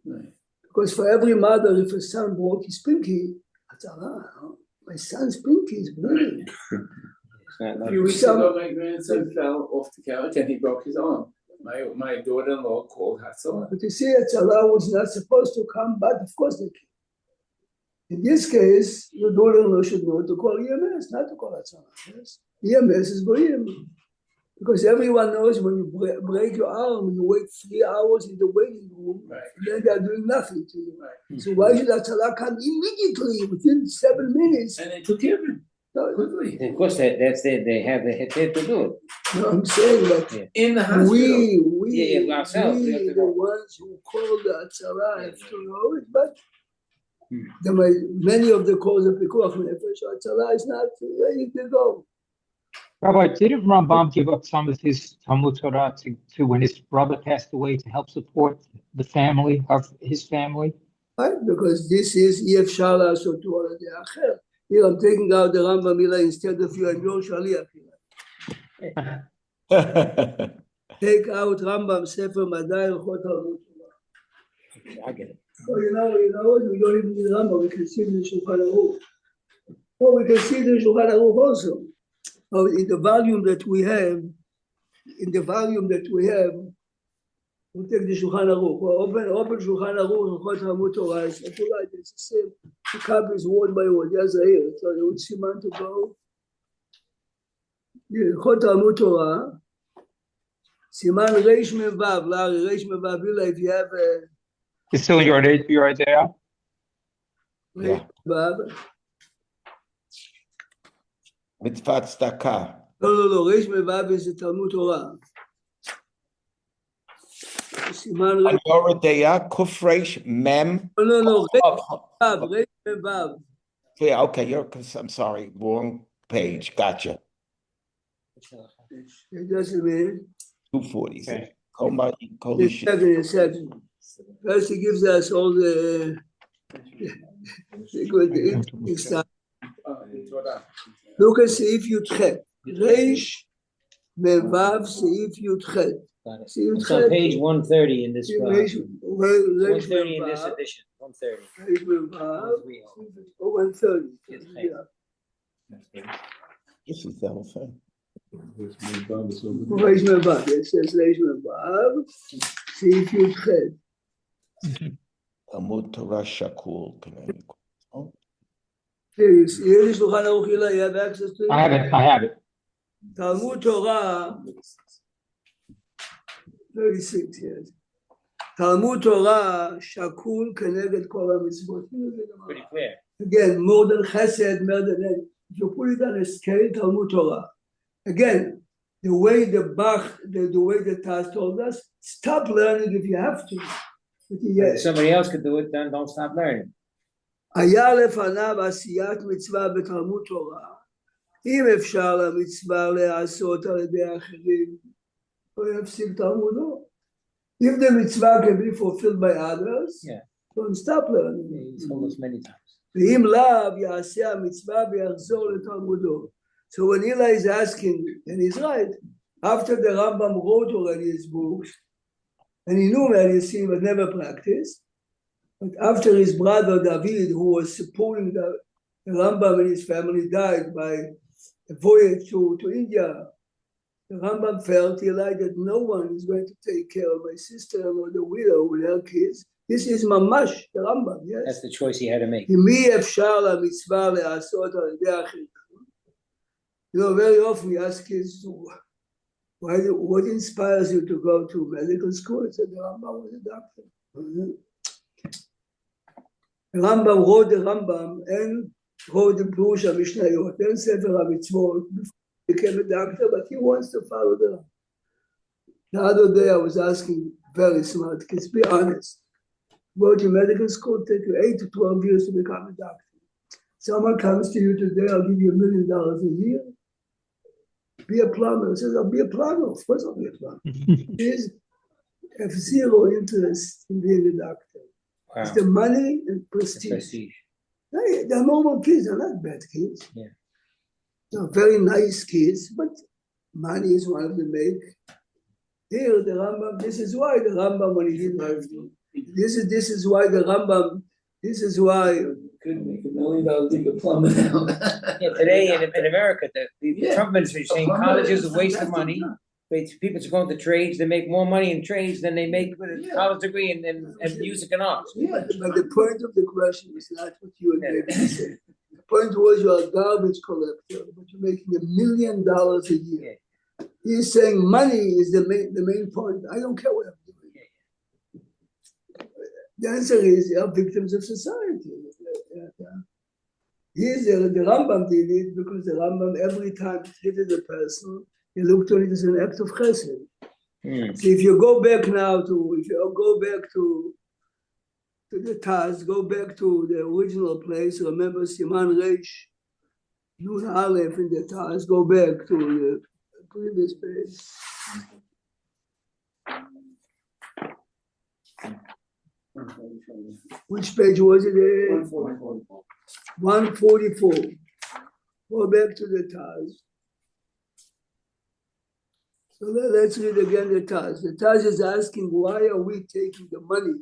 Right. Because for every mother, if a son broke his pinky, Hatzalah, huh? My son's pinky is bleeding. It's not A like few weeks Some- ago, my grandson fell off the couch and he broke his arm. My daughter-in-law called Hatzalah. But you see, Hatzalah was not supposed to come, but of course they came. In this case, your daughter-in-law should know to call EMS, not to call Hatzalah. Yes? EMS is Goyim. Because everyone knows when you break your arm, you wait 3 hours in the waiting room, Right. then they are doing nothing to you. Right. So why should Hatzalah come immediately, within 7 minutes? And they took care of him No, quickly Of course, that's they have the head to do it. no, I'm saying that in the hospital. Yeah, ourselves, we have to the know. ones who call the Hatzalah have to know it, but Hmm. many of the calls of Pikuach Nefesh, Hatzalah is not ready to go. Rabbi, didn't Rambam give up some of his Talmud Torah to when his brother passed away to help support the family of his family? Right? Because this is Yef Shala Sotu the Acher. Here I'm taking out the Rambam Mila instead of you and your Shaliach. Take out Rambam Sefer Madai Chot Talmud Torah. I get it. Oh, you know what? We don't even need Rambam. We can see the Shulchan Aruch. Oh, we can see the Shulchan Aruch also. Oh, in the volume that we have, we'll take the Shulchan Aruch. Well, open Shulchan Aruch, Chot Talmud Torah. It's the same. The copy is word by word. Yes, I hear it. So they would see man to go. Chot Talmud Torah. Siman Reish Mevav, Larry, Reish Mevav, if you have a It's still your there. Yeah. Mevav. Mitzvah tzedakah. No. Reish Mevav is the Talmud Torah. Siman Reish. Yoredeya, Kufresh, Mem. No. Reish Oh, Mevav, Reish Mevav. yeah, okay, I'm sorry, wrong page. Gotcha. It doesn't mean. 240. Okay. Koma, A Kolish. second. First, he gives us all the good stuff. Torah. Look at Seif Yudchet. Reish Mevav Seif Yudchet. Got it. Seif It's on page 130 in this. Reish 130 in this Mevav. edition. 130. Reish Mevav. 130. 130. Yes, Yeah. This is the whole thing. Reish Mevav. It says Reish Mevav. Seif Yudchet. Talmud Torah Shakul. Here you see. Here is Shulchan Aruch Hila. You have access to it? I have it. Talmud Torah 36, yes. תלמוד תורה שקול כנגד כל המצוות. Pretty clear. Again, more than chesed, more than that. If you put it on a scale, Talmud Torah. Again, the way the way the Taz told us, stop learning if you have to. But If yes. somebody else could do it, then don't stop learning. היה לפניו עשיית מצווה בתלמוד תורה. אם אפשר למצווה לעשות על ידי אחרים, לא יפסיק תלמודו. If the mitzvah can be fulfilled by others, Yeah. don't stop learning. He's told us many times. ואם לאו יעשה המצווה ויחזור לתלמודו. So when Eli is asking, and he's right, after the Rambam wrote already his books, and he knew medicine but never practiced, but after his brother David, who was supporting the Rambam and his family, died by a voyage to India, the Rambam felt Eli that no one is going to take care of my sister or the widow with her kids. This is mamash, the Rambam, yes? That's the choice he had to make. מי אפשר למצווה לעשות על ידי אחרים? You know, very often we ask kids, what inspires you to go to medical school? I said, the Rambam was a doctor. The Rambam wrote the Rambam and wrote the Pirush HaMishnayot and Sefer HaMitzvot before he became a doctor, but he wants to follow the Rambam. The other day I was asking very smart kids, be honest. Go to medical school, take you 8 to 12 years to become a doctor. Someone comes to you today, I'll give you $1 million a year. Be a plumber. Says, I'll be a plumber. Of course I'll be a plumber. Kids have zero interest in being a doctor. Wow. It's the money and It's prestige. prestige. They're normal kids, they're not bad kids. Yeah. They're very nice kids, but money is one of the make. Here, the Rambam, this is why the Rambam, when he did this is why the Rambam, this is why. Could make $1 million being a plumber now. Yeah, today in America, the Yeah. Trump administration is saying Plumber college is is a waste of fantastic money. job. People are going to trades, they make more money in trades than they make with a Yeah. college degree and music and arts. Yeah. But the point of the question is not what you and David said. The point was you're a garbage collector, but you're making $1 million a year. He's saying money is the main point. I don't care what I'm doing. The answer is you are victims of society. The Rambam did it because the Rambam every time treated a person, he looked on it as an act of chesed. So if you go back now to the Taz, go back to the original place, remember Siman Reish, Nun Aleph in the Taz, go back to the previous page. Which page was it? 144. Go back to the Taz. So let's read again the Taz. The Taz is asking, why are we taking the money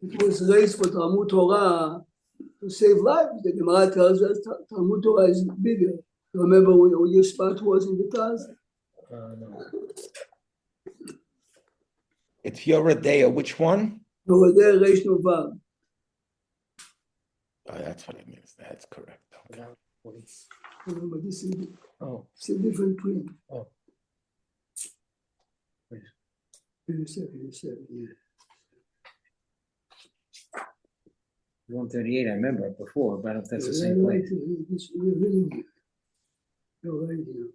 that was raised for Talmud Torah to save lives? The Gemara tells us Talmud Torah is bigger. Remember when your spot was in the Taz? It's Yoredea. Which one? Over there, Reish Novav. Oh, that's what it means. That's correct. Okay. Remember, this is it's a different print. Oh. In a second, yeah. 138, I remember it before, but I don't know if that's the same place. We're reading it. Go right here.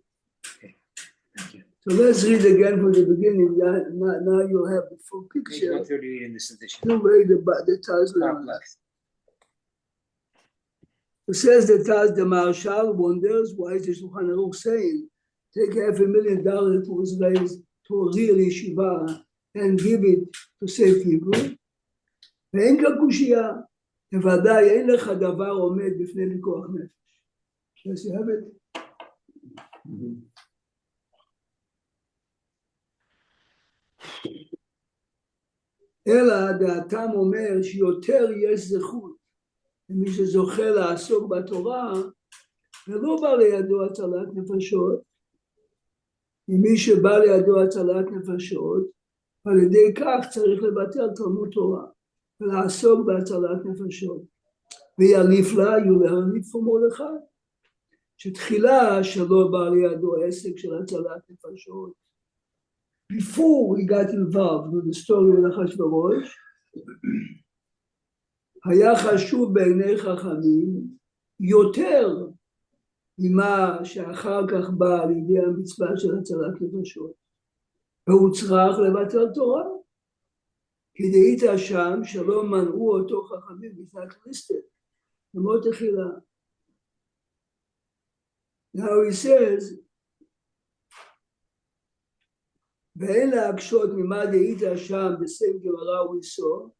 Okay, thank you. So let's read again from the beginning. Now you'll have the full Page picture. 138 in this edition. The way the Taz Top learns. left. It says the Taz, the Marshal wonders why is the Shulchan Aruch saying, take $500,000 that was raised to a real yeshiva and give it to save people. ואין כקושייה, בוודאי אין לך דבר עומד בפני פיקוח נפש. Yes, you have it. אלא דעתם אומר שיותר יש זכות למי שזוכה לעסוק בתורה ולא בא לידו הצלת נפשות, ממי שבא לידו הצלת נפשות, על ידי כך צריך לבטל תלמוד תורה ולעסוק בהצלת נפשות. ויליף לה יוליף ומולכה, שתחילה שלא בא לידו עסק של הצלת נפשות, before we got involved with the story of Achashverosh, היה חשוב בעיני חכמים יותר ממה שאחר כך בא על ידי המצווה של הצלת נפשות. והוא צריך לבטל תורה. כי דהית שם שלא מנעו אותו חכמים בשנת כריסטל, למות תחילה. Now he says, ואין להקשות ממה דהית שם בסם גמרא וריסו,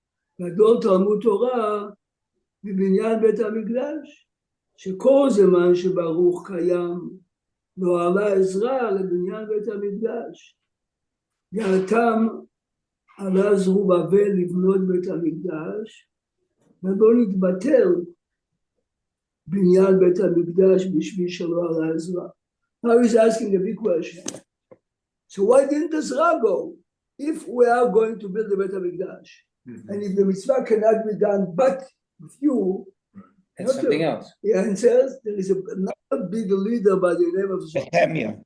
גדול תלמוד תורה בבניין בית המקדש, שכל זמן שברוך קיים לא עלה עזרה לבניין בית המקדש. יעתם עלה זרובבל לבנות בית המקדש, ולא נתבטל בניין בית המקדש בשביל שלא עלה עזרה. Now he's asking a big question. So why didn't Ezra go if we are going to build the Beit HaMikdash? And if the mitzvah cannot be done but with you, That's something else. Yeah, and says there is another big leader by the name of Nehemiah.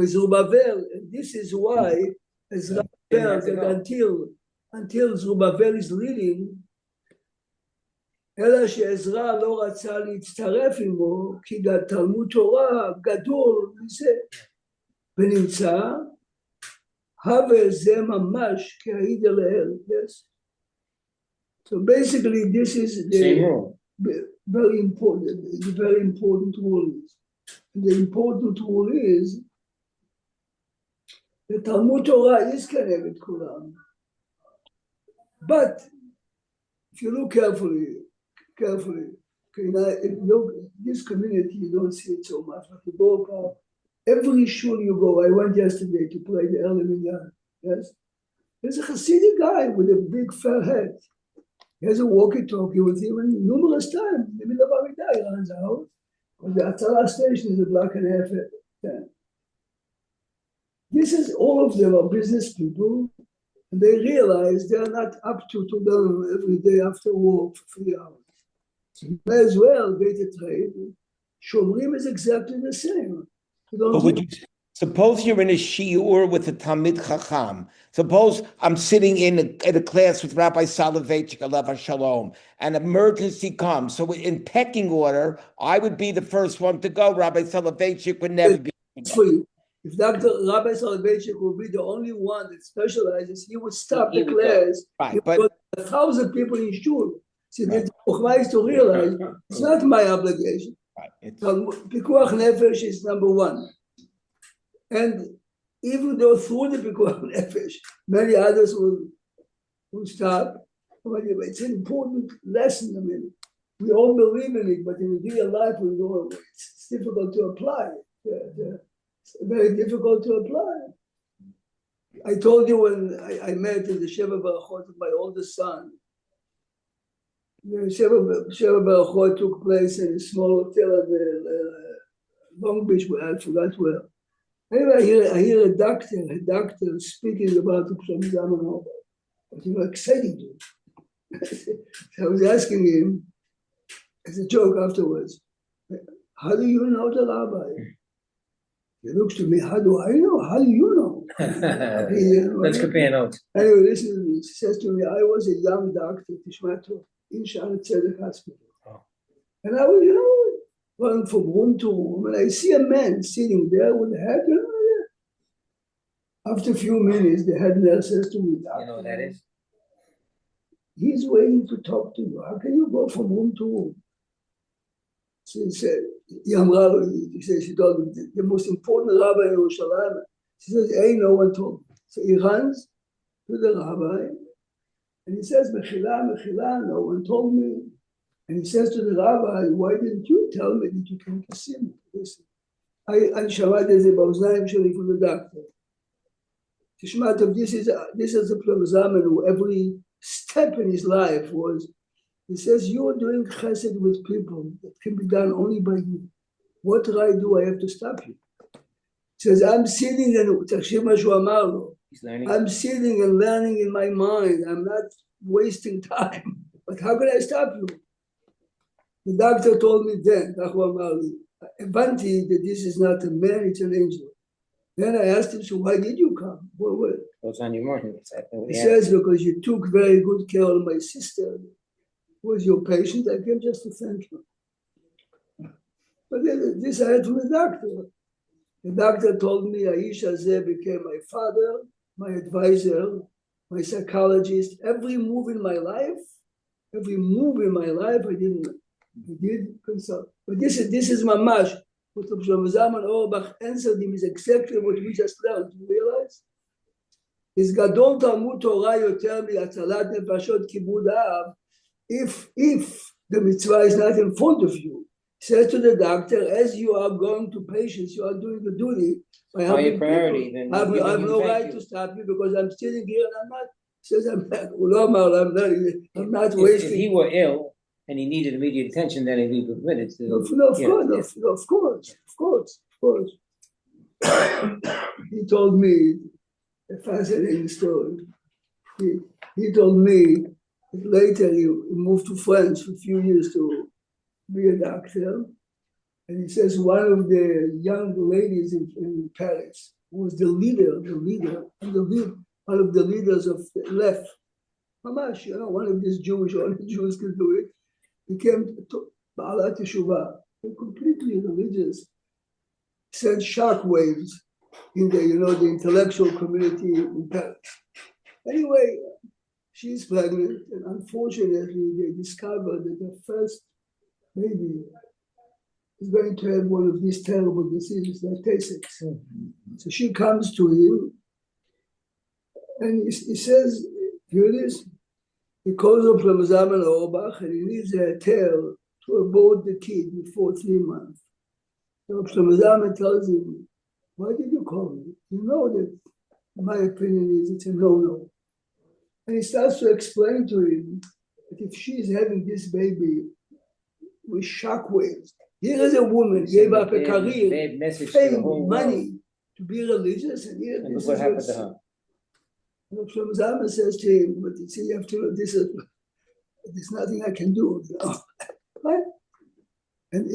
Zerubbabel, and this is why Ezra felt that until Zerubbabel is leading, אלא שעזרא לא רצה להצטרף עמו, כי תלמוד תורה גדול מזה, ונמצא, הווה זה ממש כהעיד לעיל. Yes. So basically this is the very important rule. The important rule is the Talmud Torah is connected Quran. But if you look carefully, okay, this community you don't see it so much. But you go every shul you go. I went yesterday to play the early minyan. Yes, there's a Hasidic guy with a big fat head. He has a walkie-talkie with him, and numerous times in the middle of Amidah he runs out. And the Atzara station is a block and a half. This is all of them are business people, and they realize they are not up to learn every day after work for 3 hours. So you may as well get a trade. Shomrim is exactly the same. But would you suppose you're in a shiur with a Talmid Chacham? Suppose I'm sitting in a class with Rabbi Soloveitchik, Alav Shalom, and emergency comes. So in pecking order, I would be the first one to go. Rabbi Soloveitchik would never be. For you. If Dr. Rabbi Soloveitchik would be the only one that specializes, he would stop the class. Right, but 1,000 people in shul. See, the Chokhmah is to realize it's not my obligation. right, Pikuach Nefesh is number one. And even though through the Pikuach Nefesh, many others will stop. But it's an important lesson. I mean, we all believe in it, but in real life, it's difficult to apply. It's very difficult to apply. I told you when I met in the Sheva Barachot with my oldest son, the Sheva Barachot took place in a small hotel at Long Beach, where I forgot where. Anyway, I hear a doctor speaking about the Psalm Zaman. It exciting to me. So I was asking him, as a joke afterwards, how do you know the rabbi? He looks to me, how do I know? How do you know? Let's compare notes. Anyway, listen, he says to me, I was a young doctor, Tishmato, in Shaare Tzedek Hospital. Oh. And I was, going from room to room, and I see a man sitting there with a head. After a few minutes, the head nurse says to me, You know what that is? he's waiting to talk to you. How can you go from room to room? She said, she told him, the most important rabbi in Yerushalayim. She says, ain't no one told me. So he runs to the rabbi, and he says, Mechila, Mechila, no one told me. And he says to the rabbi, why didn't you tell me that you came to see me? Listen, I שמעתי את זה באוזניים שלי from the doctor. תשמע, this is a Plum who every step in his life was, he says, you are doing chesed with people that can be done only by you. What right do I have to stop you? He says, I'm sitting and, תקשיב מה שהוא אמר לו, I'm sitting and learning in my mind. I'm not wasting time. But how can I stop you? The doctor told me then, כך הוא אמר לי, הבנתי that this is not a man, it's an angel. Then I asked him, so why did you come? What's on your mind? He says, because you took very good care of my sister, who was your patient. I came just to thank you. But then, this I had from the doctor. The doctor told me Aisha Zeh became my father, my advisor, my psychologist. Every move in my life, I did consult. But this is mamash. What Shlomo Zalman Auerbach answered him is exactly what we just learned. You realize? Is Gadol Talmud Torah yoter mi'atzalat nefashot kibud av. If the mitzvah is not in front of you, says to the doctor, as you are going to patients, you are doing the duty. Higher priority than I have no right you. to stop you because I'm sitting here and I'm not. Says I'm not If wasting. he were ill and he needed immediate attention, then he'd be permitted to. Of course. He told me a fascinating story. He told me that later he moved to France for a few years to be a doctor. And he says one of the young ladies in Paris who was one of the leaders of the left. Mamash, one of these Jews can do it. Became Ba'alat Teshuvah, completely religious. Sent shockwaves in the the intellectual community in Paris. Anyway, she's pregnant, and unfortunately, they discovered that the first baby is going to have one of these terrible diseases like Tay-Sachs. So she comes to him, and he says, here it is. He calls up Shlomo Zalman Auerbach, and he needs a tail to abort the kid before 3 months. So Shlomo Zalman tells him, why did you call me? You know that my opinion is it's a no-no. And he starts to explain to him that if she's having this baby with shockwaves, here is a woman gave up a career, fame, money to be religious, and here And this look what is happened to her. And Shlomo Zalman says to him, but you see, you have to, there's nothing I can do. Right? And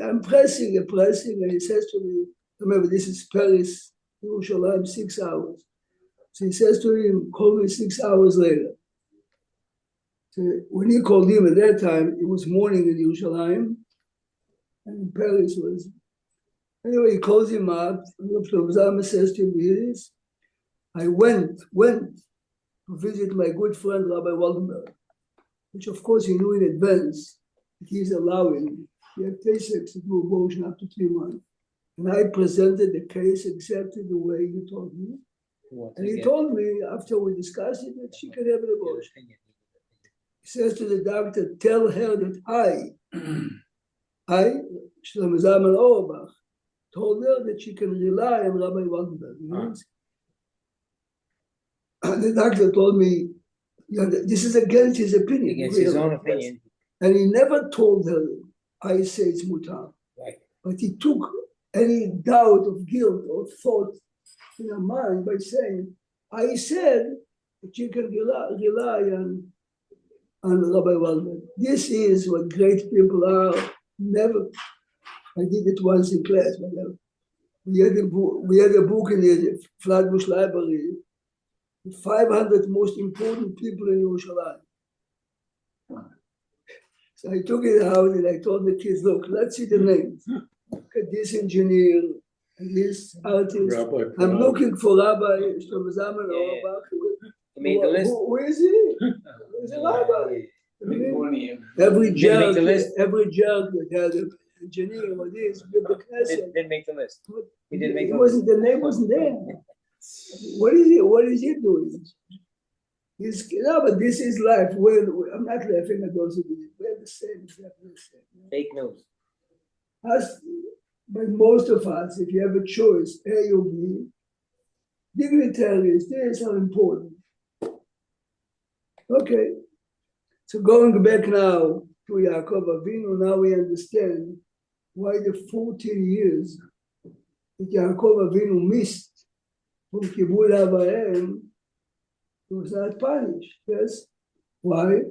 I'm pressing, and he says to me, remember, this is Paris, Yerushalayim, 6 hours. So he says to him, call me 6 hours later. So when he called him at that time, it was morning in Yerushalayim, and in Paris was. Anyway, he calls him up, and Shlomo Zalman says to him, here it is. I went to visit my good friend Rabbi Waldenberg, which of course he knew in advance that he's allowing the Tay-Sachs to do abortion up to 3 months. And I presented the case exactly the way you told me. And he told me, after we discussed it, that she can have an abortion. He says to the doctor, tell her that I, Shlomo Zalman Auerbach, told her that she can rely on Rabbi Waldenberg. The doctor told me, this is against his opinion. Against his own opinion. And he never told her, I say it's mutar. Right. But he took any doubt of guilt or thought in her mind by saying, I said that you can rely on Rabbi Waldenberg. This is what great people are. Never, I did it once in class, but we had a book in the Flatbush Library, the 500 most important people in Yerushalayim. So I took it out and I told the kids, look, let's see the names. Look at this engineer and this artist. I'm looking for Rabbi Shlomo Zalman Auerbach. He made the list. Who is he? He's a rabbi. Every jerk that had an engineer or this, with the Knesset. Didn't make the list. He didn't make the list. The name wasn't there. What is he doing? But this is life. I'm not laughing at those who do it. We're the same, exactly the same. Fake news. But most of us, if you have a choice, A or B, dignitaries, these are important. Okay. So going back now to Yaakov Avinu, now we understand why the 14 years that Yaakov Avinu missed from Kibud Av Va'em, he was not punished. Yes? Why?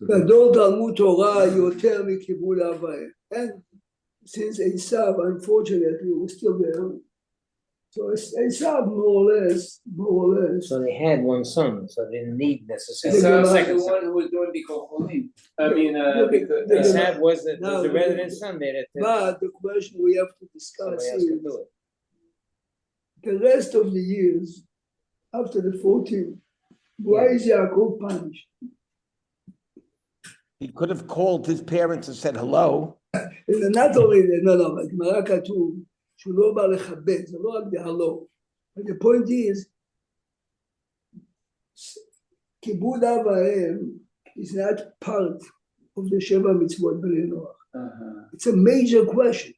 Gadol Talmud Torah yoter mikibud Av Va'em. And since Esav, unfortunately, was still there. So Esav, more or less. So they had one son, so they didn't need necessarily Yeah, a Esau was second the son. one who was doing the kochonim. I mean, Yeah, because the- Esav was the No, resident son there that But the question we have to discuss somebody else is could do it. the rest of the years after the 14th, why is Yaakov punished? He could have called his parents and said hello. not only that, no, בגמרא כתוב שהוא לא בא לכבד, זה לא רק בהלו. But the point is, כיבוד אב ואם is not part of the שבע מצוות בני נוח. It's a major question.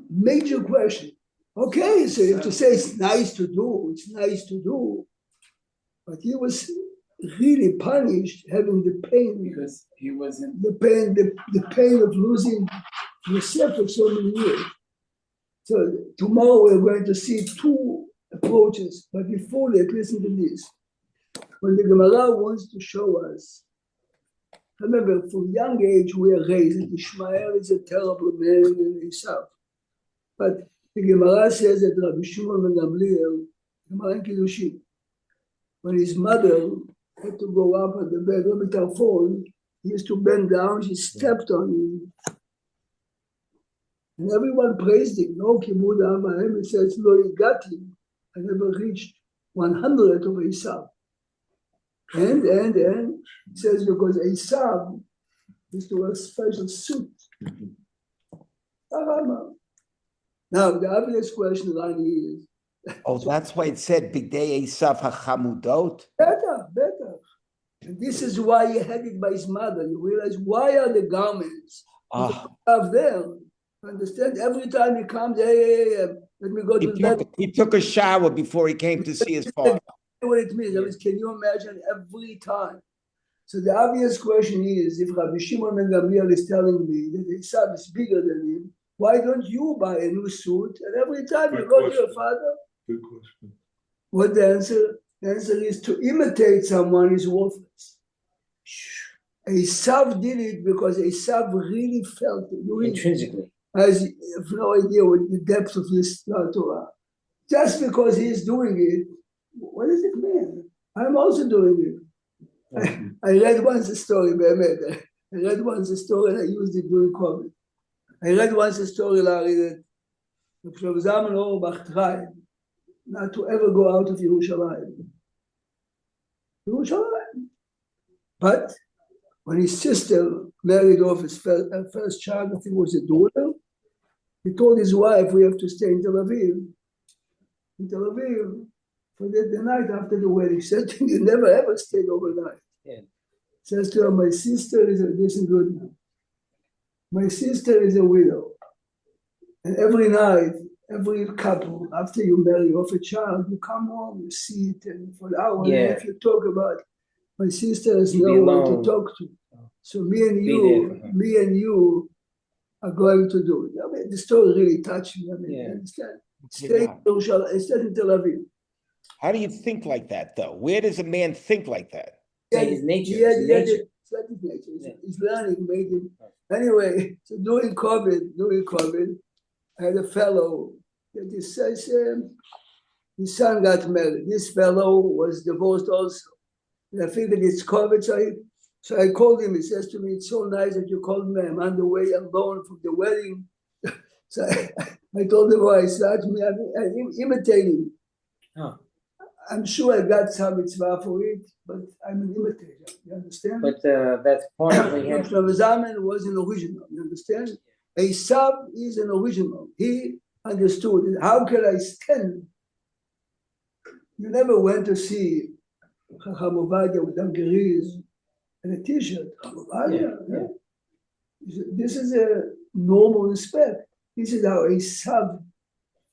Major question. Okay, so you have to say it's nice to do, but he was really punished having the pain, because he wasn't. the pain of losing Yosef for so many years. So tomorrow we're going to see two approaches, but before that, listen to this. When the Gemara wants to show us, remember, from young age we are raised that Ishmael is a terrible man in himself. But the Gemara says that Rabbi Shimon ben Gamliel, Gemara in Kiddushin, when his mother had to go up at the bed, Rabbi Tarfon, he used to bend down, she stepped on him. And everyone praised him. No, Kibud Amahem, he says, no, he got him. I never reached 100 of Esav. And it says because Esav used to wear a special suit. Now, the obvious question, Rani, is Oh, that's why it said Bigdei Esav HaChamudot. better. And this is why he had it by his mother. You realize why are the garments Ah, of them? Understand? Every time he comes, hey, let me go to bed. he took a shower before he came to see his father. What it means. I mean, can you imagine every time? So the obvious question is, if Rabbi Shimon ben Gamliel is telling me that Esav is bigger than him, why don't you buy a new suit? And every time you Good go to question. your father, Good question. what the answer? The answer is to imitate someone is worthless. Esav did it because Esav really felt it. You intrinsically. have no idea what the depth of this Torah. Just because he's doing it, what does it mean? I'm also doing it. I read once a story, Behemet. I read once a story and I used it during COVID. I read once a story, Larry, that Rav Zalman Auerbach tried not to ever go out of Yerushalayim. But when his sister married off his first child, I think it was a daughter, he told his wife, we have to stay in Tel Aviv. In Tel Aviv, for the night after the wedding. He said to me, you never ever stayed overnight. Yeah. Says to her, my sister is this is good now. My sister is a widow. And every night, every couple, after you marry off a child, you come home, you see it, and for an hour and a half you talk about, my sister has no one to talk to. So me and you are going to do it. I mean, the story really touched me. I mean, you understand? Stay in Tel Aviv. How do you think like that, though? Where does a man think like that? His nature. His nature. His learning made him. Anyway, so during COVID, I had a fellow that he says his son got married. This fellow was divorced also. And I figured it's COVID, so I called him. He says to me, it's so nice that you called me. I'm on the way alone from the wedding. So I told him why. He said to me, I'm imitating. Huh. I'm sure I got some mitzvah for it, but I'm an imitator. You understand? But that's part of the Rav Zalman was an original. You understand? Esav is an original. He understood it. How can I stand? You never went to see Chacham Ovadia with dungarees and a t-shirt. This is a normal respect. This is how Esav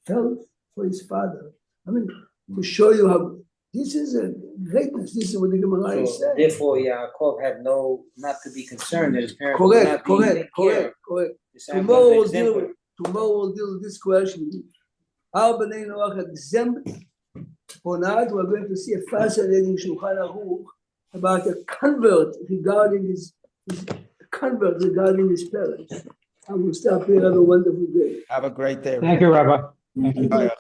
felt for his father. I mean, to show you how this is a greatness. This is what the Gemara is saying. Therefore, Yaakov had not to be concerned that his parents would not be correct. Tomorrow we'll deal with this question. Are Bnei Noach exempt or not? We're going to see a fascinating Shulchan Aruch about a convert regarding his parents. I will stop here. Have a wonderful day. Have a great day. Thank you, Rabbi. Thank you. Bye.